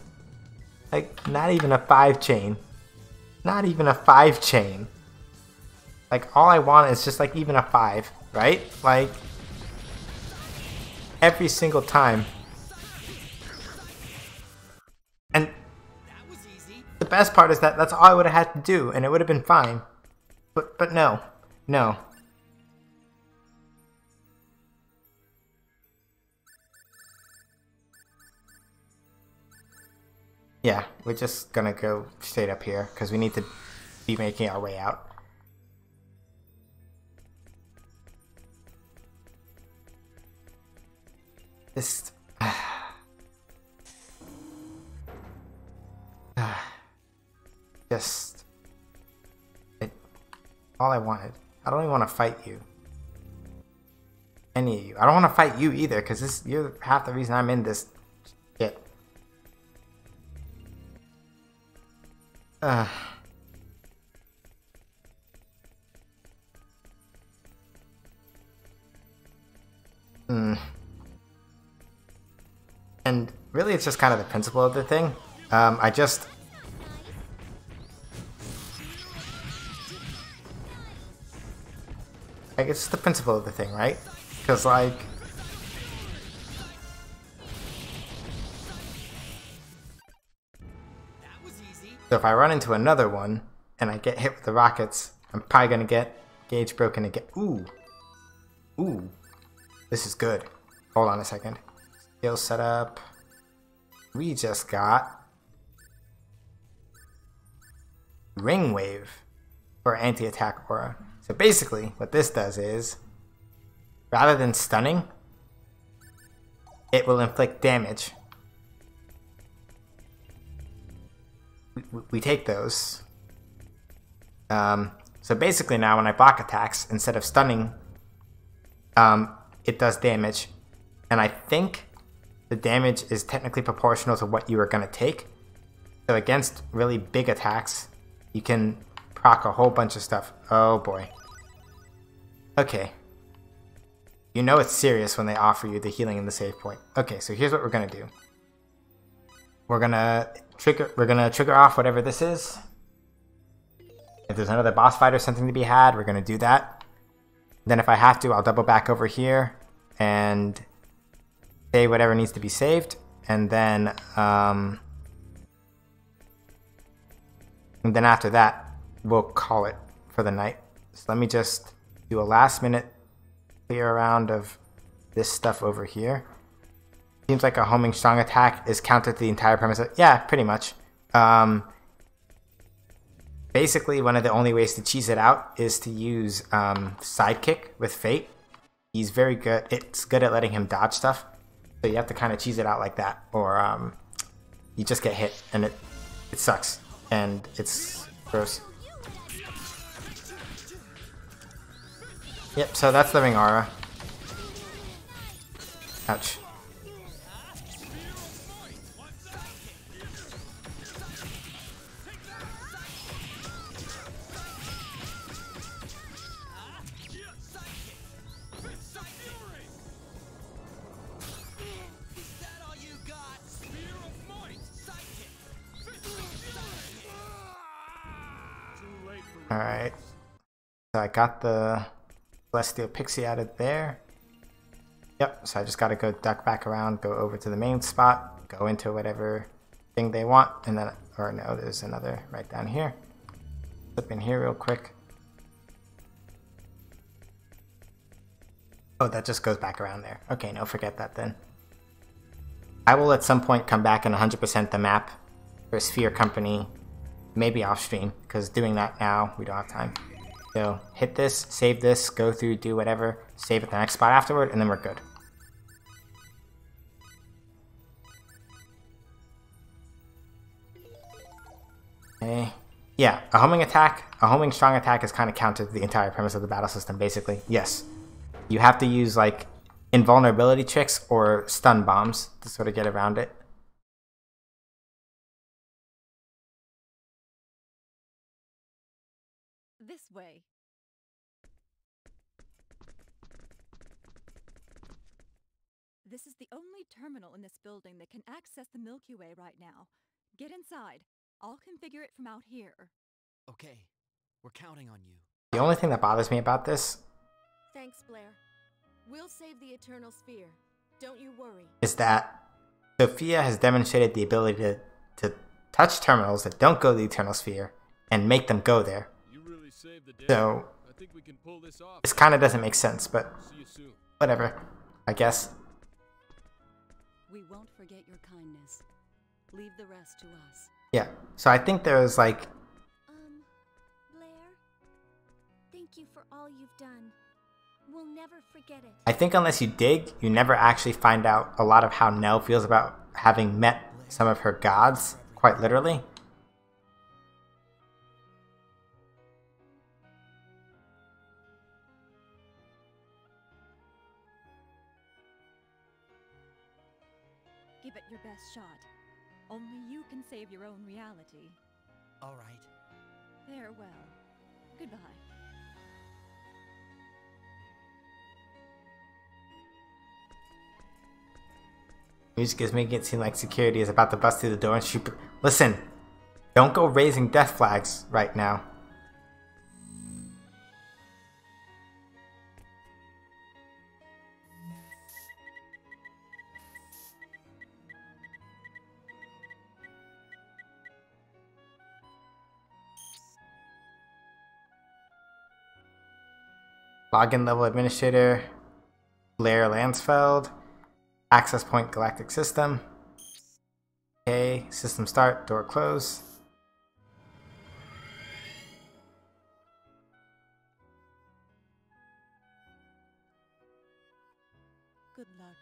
Like, not even a 5-chain. Not even a 5-chain. Like, all I want is just, like, even a 5, right? Like, every single time. And the best part is that that's all I would have had to do, and it would have been fine. But no. No. Yeah, we're just gonna go straight up here, because we need to be making our way out. Just... just... All I wanted. I don't even want to fight you. Any of you. I don't want to fight you either, because you're half the reason I'm in this shit. And really, it's just kind of the principle of the thing. Like, it's the principle of the thing, right? Because, like... That was easy. So if I run into another one, and I get hit with the rockets, I'm probably gonna get gauge broken again. Ooh. Ooh. This is good. Hold on a second. Skill setup. We just got... Ring Wave for anti-attack aura. So basically, what this does is, rather than stunning, it will inflict damage. We take those. So basically now when I block attacks, instead of stunning, it does damage. And I think the damage is technically proportional to what you are going to take. So against really big attacks, you can proc a whole bunch of stuff. Oh boy. Okay. You know it's serious when they offer you the healing and the save point. Okay, so here's what we're gonna do. We're gonna trigger off whatever this is. If there's another boss fight or something to be had, we're gonna do that. Then if I have to, I'll double back over here and save whatever needs to be saved. And then after that, we'll call it for the night. So let me just do a last minute clear around of this stuff over here. Seems like a homing strong attack is counter to the entire premise of, yeah, pretty much. Basically, one of the only ways to cheese it out is to use Sidekick with Fate. He's very good. It's good at letting him dodge stuff. So you have to kind of cheese it out like that, or you just get hit and it sucks and it's gross. Yep, so that's the ring aura. Ouch. Alright. So I got the Celestial Pixie out of there. Yep, so I just gotta go duck back around, go over to the main spot, go into whatever thing they want, and then, or no, there's another right down here. Flip in here real quick. Oh, that just goes back around there. Okay, no, forget that then. I will at some point come back and 100% the map for Sphere Company, maybe off stream, because doing that now, we don't have time. So hit this, save this, go through, do whatever, save at the next spot afterward, and then we're good. Okay. Yeah, a homing attack, a homing strong attack is kind of counter to the entire premise of the battle system, basically. Yes. You have to use, like, invulnerability tricks or stun bombs to sort of get around it. This way. This is the only terminal in this building that can access the Milky Way right now. Get inside. I'll configure it from out here. Okay, we're counting on you. The only thing that bothers me about this... Thanks, Blair. We'll save the Eternal Sphere. Don't you worry. ...is that Sophia has demonstrated the ability to touch terminals that don't go to the Eternal Sphere and make them go there. You really saved the day. So, I think we can pull this off. This kind of doesn't make sense, but See you soon. whatever, I guess. We won't forget your kindness. Leave the rest to us. Yeah, so I think there was like... Blair? Thank you for all you've done. We'll never forget it. I think unless you dig, you never actually find out a lot of how Nell feels about having met some of her gods, quite literally. Give it your best shot. Only you can save your own reality. All right. Farewell. Goodbye. Music is making it seem like security is about to bust through the door and shoot. Listen, don't go raising death flags right now. Login level administrator, Blair Lansfeld. Access point galactic system. Okay, system start, door close. Good luck.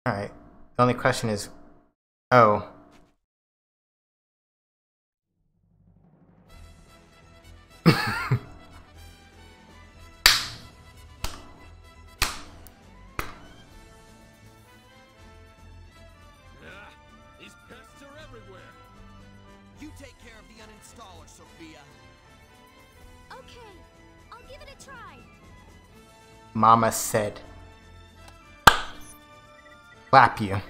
Alright, the only question is, oh. These pests are everywhere. You take care of the uninstaller, Sophia. Okay, I'll give it a try. Mama said. Clap you.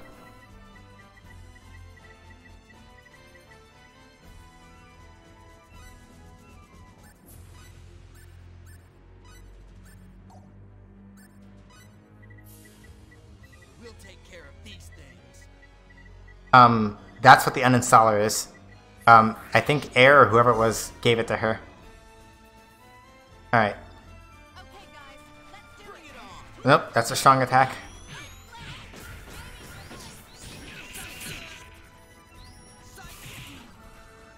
We'll take care of these things. That's what the uninstaller is. I think Air or whoever it was gave it to her. Alright. Okay, guys, let's bring it on. Nope, that's a strong attack.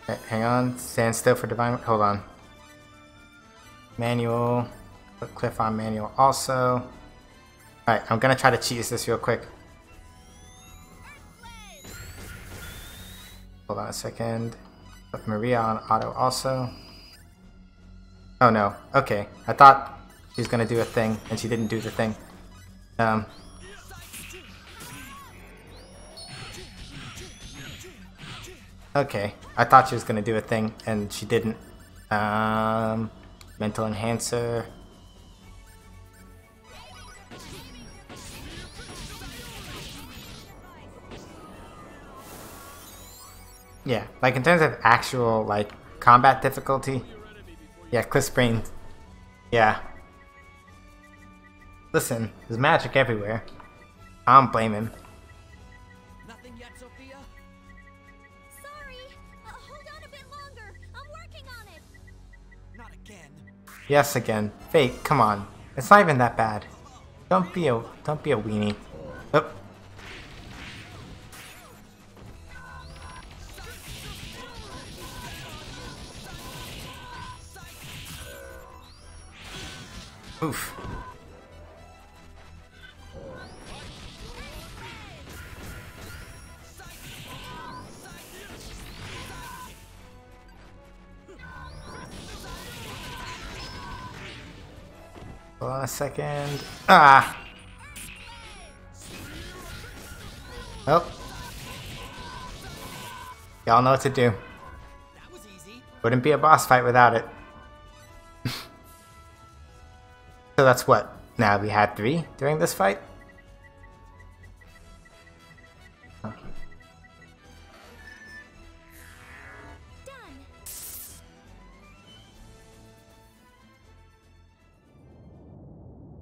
Okay, hang on. Stand still for divine. Hold on. Manual. Put Cliff on manual also. Alright, I'm gonna try to cheese this real quick. Hold on a second. Put Maria on auto also. Oh no. Okay. I thought she was gonna do a thing, and she didn't do the thing. Okay. I thought she was gonna do a thing, and she didn't. Mental enhancer. Yeah, like in terms of actual like combat difficulty, yeah, Cliff's brain, yeah. Listen, there's magic everywhere. I don't blame him. Nothing yet, Sophia? Sorry. Hold on a bit longer. I'm working on it. Not again. Yes, again. Fate, come on. It's not even that bad. Don't be a weenie. Oh. Oof. Hold on a second. Ah! Oh. Y'all know what to do. That was easy. Wouldn't be a boss fight without it. So that's what? Now we had 3 during this fight? Done.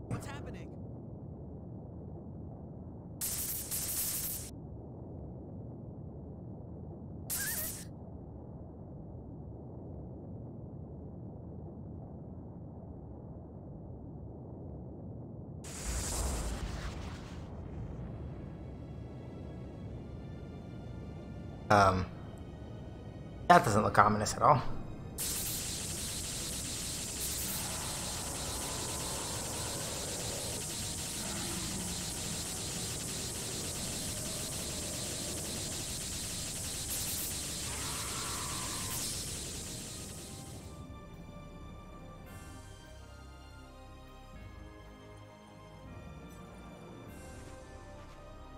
What's happening? That doesn't look ominous at all.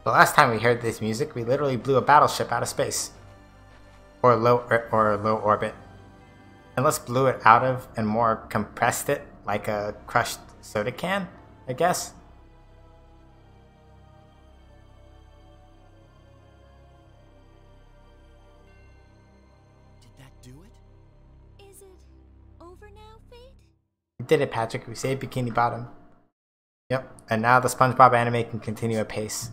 The last time we heard this music, we literally blew a battleship out of space. Or low orbit. Unless blew it out of and more compressed it like a crushed soda can, I guess. Did that do it? Is it over now, Fate? We did it, Patrick. We saved Bikini Bottom. Yep, and now the SpongeBob anime can continue apace.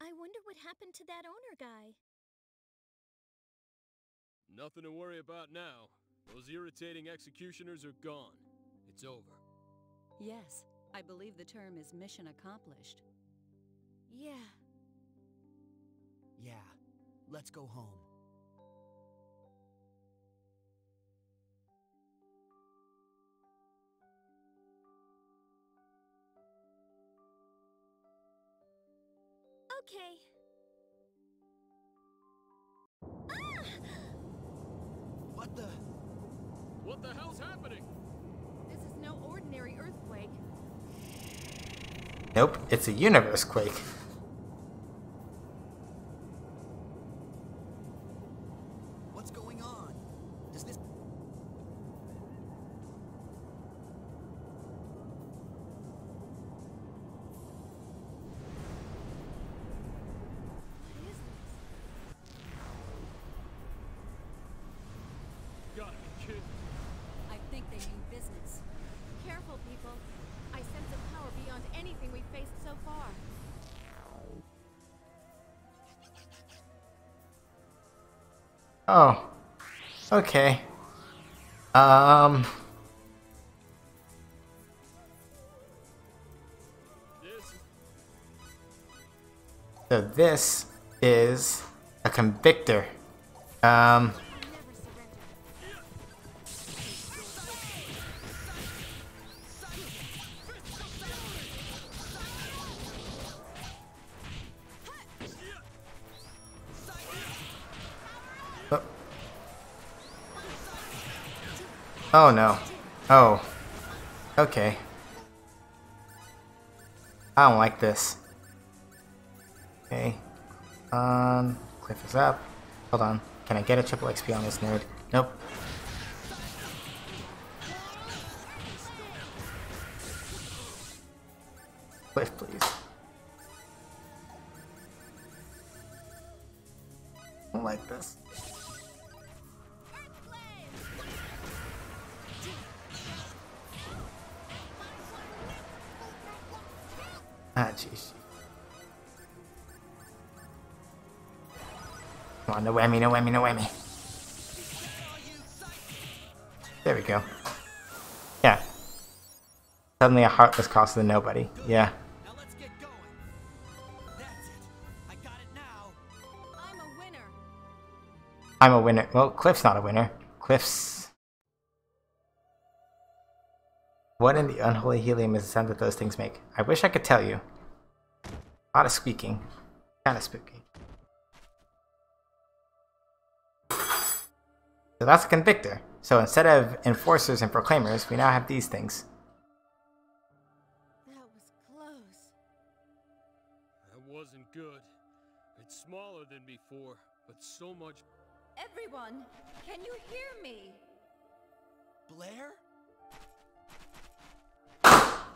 I wonder what happened to that owner guy. Nothing to worry about now. Those irritating executioners are gone. It's over. Yes, I believe the term is mission accomplished. Yeah. Yeah, let's go home. Okay. What the hell's happening? This is no ordinary earthquake. Nope, it's a universe quake. What's going on? Does this... What is this? Gotta be kidding. I think they mean business. Careful, people. I sense a power beyond anything we've faced so far. Oh. Okay. So this is a convictor. Oh no. Oh. Okay. I don't like this. Okay. Cliff is up. Hold on. Can I get a triple XP on this nerd? Nope. Cliff, please. I don't like this. Ah, jeez. Come on, no whammy, no whammy, no whammy. There we go. Yeah. Suddenly a heartless cost to the nobody. Yeah. Now let's get going. That's it. I got it now. I'm a winner. I'm a winner. Well, Cliff's not a winner. Cliff's... What in the unholy helium is the sound that those things make? I wish I could tell you. A lot of squeaking. Kind of spooky. So that's a convictor. So instead of enforcers and proclaimers, we now have these things. That was close. That wasn't good. It's smaller than before, but so much... Everyone, can you hear me? Blair?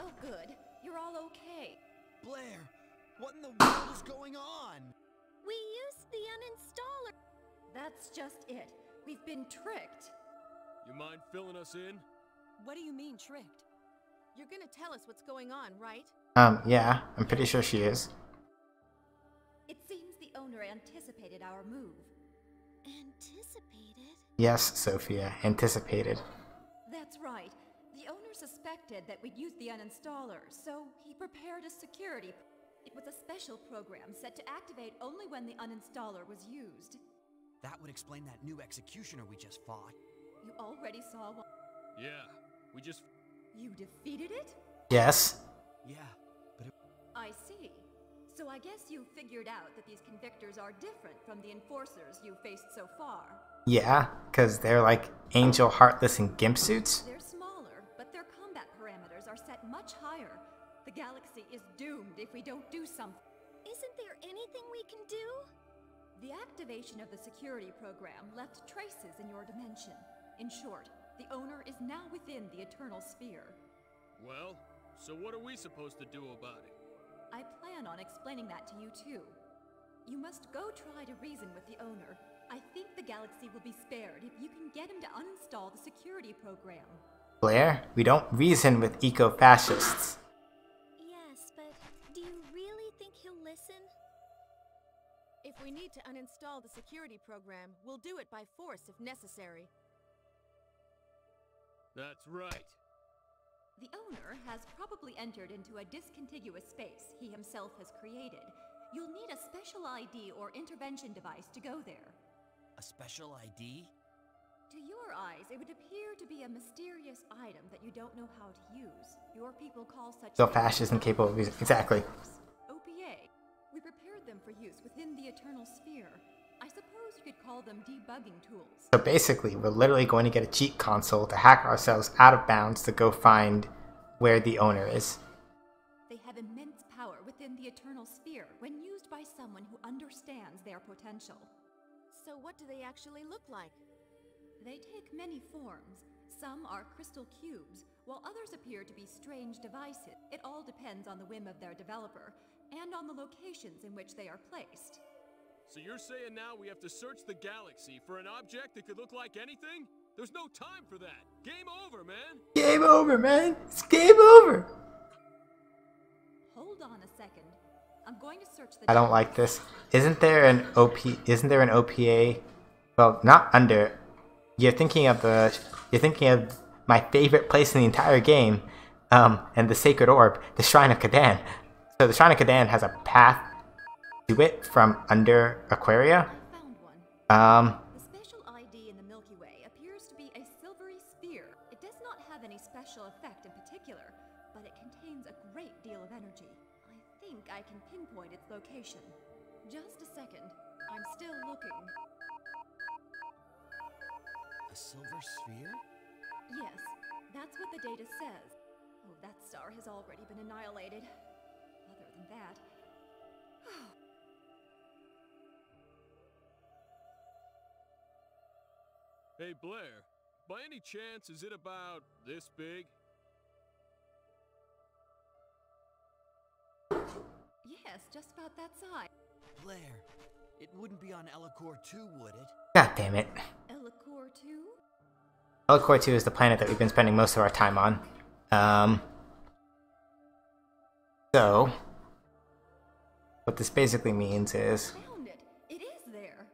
Oh, good. You're all okay. Blair, what in the world is going on? We used the uninstaller. That's just it. We've been tricked. You mind filling us in? What do you mean, tricked? You're gonna tell us what's going on, right? Yeah, I'm pretty sure she is. It seems the owner anticipated our move. Anticipated? Yes, Sophia, anticipated. That's right. The owner suspected that we'd use the uninstaller, so he prepared a security. It was a special program set to activate only when the uninstaller was used. That would explain that new executioner we just fought. You already saw one. Yeah, we just... You defeated it? Yes. Yeah, but it... I see. So I guess you figured out that these convictors are different from the enforcers you faced so far. Yeah, because they're like angel, heartless, and gimp suits. They're smaller, but their combat parameters are set much higher. The galaxy is doomed if we don't do something. Isn't there anything we can do? The activation of the security program left traces in your dimension. In short, the owner is now within the Eternal Sphere. Well, so what are we supposed to do about it? I plan on explaining that to you too. You must go try to reason with the owner. I think the galaxy will be spared if you can get him to uninstall the security program. Blair, we don't reason with eco-fascists. Yes, but do you really think he'll listen? If we need to uninstall the security program, we'll do it by force if necessary. That's right. The owner has probably entered into a discontiguous space he himself has created. You'll need a special ID or intervention device to go there. A special ID? To your eyes, it would appear to be a mysterious item that you don't know how to use. Your people call such... So fascist and capable of using... Exactly. OPA. We prepared them for use within the Eternal Sphere. I suppose you could call them debugging tools. So basically, we're literally going to get a cheat console to hack ourselves out of bounds to go find where the owner is. They have immense power within the Eternal Sphere when used by someone who understands their potential. So what do they actually look like? They take many forms. Some are crystal cubes, while others appear to be strange devices. It all depends on the whim of their developer, and on the locations in which they are placed. So you're saying now we have to search the galaxy for an object that could look like anything? There's no time for that. Game over, man. Game over, man. It's game over. Hold on a second. I'm going to search the... I don't like this. Isn't there an OPA? Well, not under. You're thinking of my favorite place in the entire game, and the Sacred Orb, the Shrine of Kadan. So the Shrine of Kadan has a path to it from under Aquaria. I found one. The special ID in the Milky Way appears to be a silvery sphere. It does not have any special effect in particular, but it contains a great deal of energy. I think I can pinpoint its location. Just a second. I'm still looking. A silver sphere? Yes, that's what the data says. Oh, that star has already been annihilated. Other than that... Hey, Blair, by any chance, is it about this big? Yes, just about that size. Blair, it wouldn't be on Elacor 2, would it? God damn it. Elacor 2? Elacor 2 is the planet that we've been spending most of our time on. So, what this basically means is... Found it! It is there!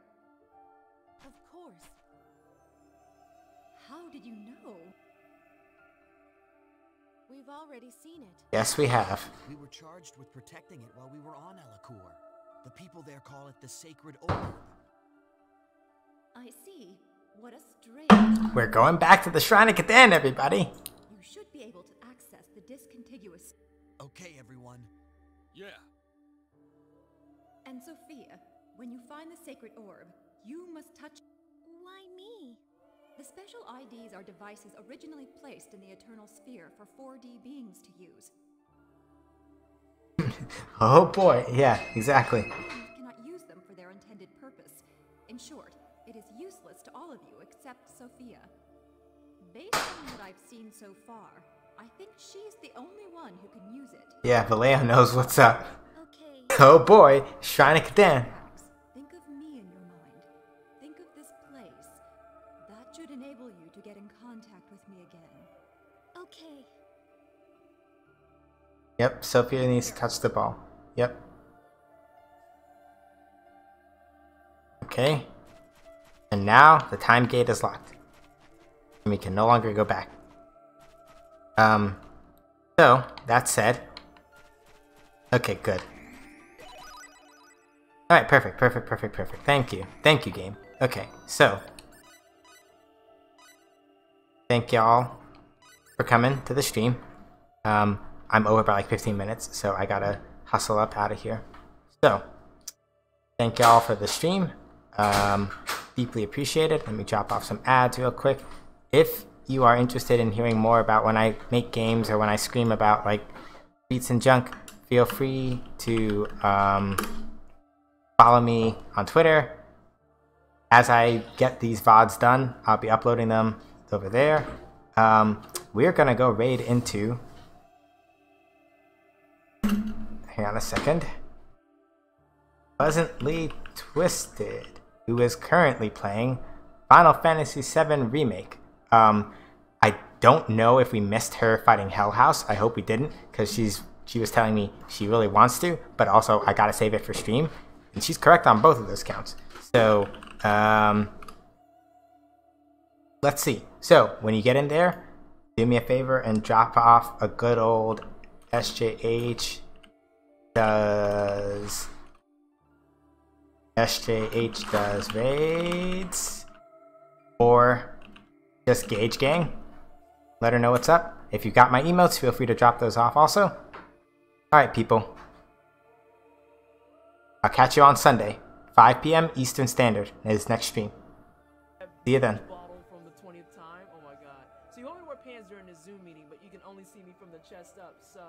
Of course. How did you know? We've already seen it. Yes, we have. We were charged with protecting it while we were on Elacor. The people there call it the Sacred Orb. I see. What a strange... We're going back to the Shrine of Kadan, everybody! You should be able to access the discontiguous... Okay, everyone. Yeah. And Sophia, when you find the Sacred Orb, you must touch... Why me? The special IDs are devices originally placed in the Eternal Sphere for 4D beings to use. Oh boy, yeah, exactly. Beings cannot use them for their intended purpose. In short, it is useless to all of you except Sophia. Based on what I've seen so far, I think she's the only one who can use it. Yeah, Vallejo knows what's up. Okay. Oh boy, Shrine of Kadan. Think of me in your mind. Think of this place. That should enable you to get in contact with me again. Okay. Yep, Sophia needs to touch the ball. Yep. Okay. And now the time gate is locked. And we can no longer go back. So, that said... Okay, good. Alright, perfect. Thank you. Thank you, game. Okay, so... Thank y'all for coming to the stream. I'm over by like 15 minutes, so I gotta hustle up out of here. So, thank y'all for the stream. Deeply appreciated. Let me drop off some ads real quick. If you are interested in hearing more about when I make games or when I scream about like Beats and Junk, feel free to follow me on Twitter. As I get these VODs done, I'll be uploading them over there. We're gonna go raid into... Hang on a second. Pleasantly Twisted, who is currently playing Final Fantasy VII Remake. I don't know if we missed her fighting Hell House. I hope we didn't, because she was telling me she really wants to, but also I gotta save it for stream. And she's correct on both of those counts. So, let's see. So, when you get in there, do me a favor and drop off a good old SJH does raids, or just Gauge Gang. Let her know what's up. If you got my emotes, feel free to drop those off also. Alright, people. I'll catch you on Sunday, 5 p.m. Eastern Standard, his next stream. See you then. From the 20th time? Oh my god. So you want me to wear pants during this Zoom meeting, but you can only see me from the chest up, so...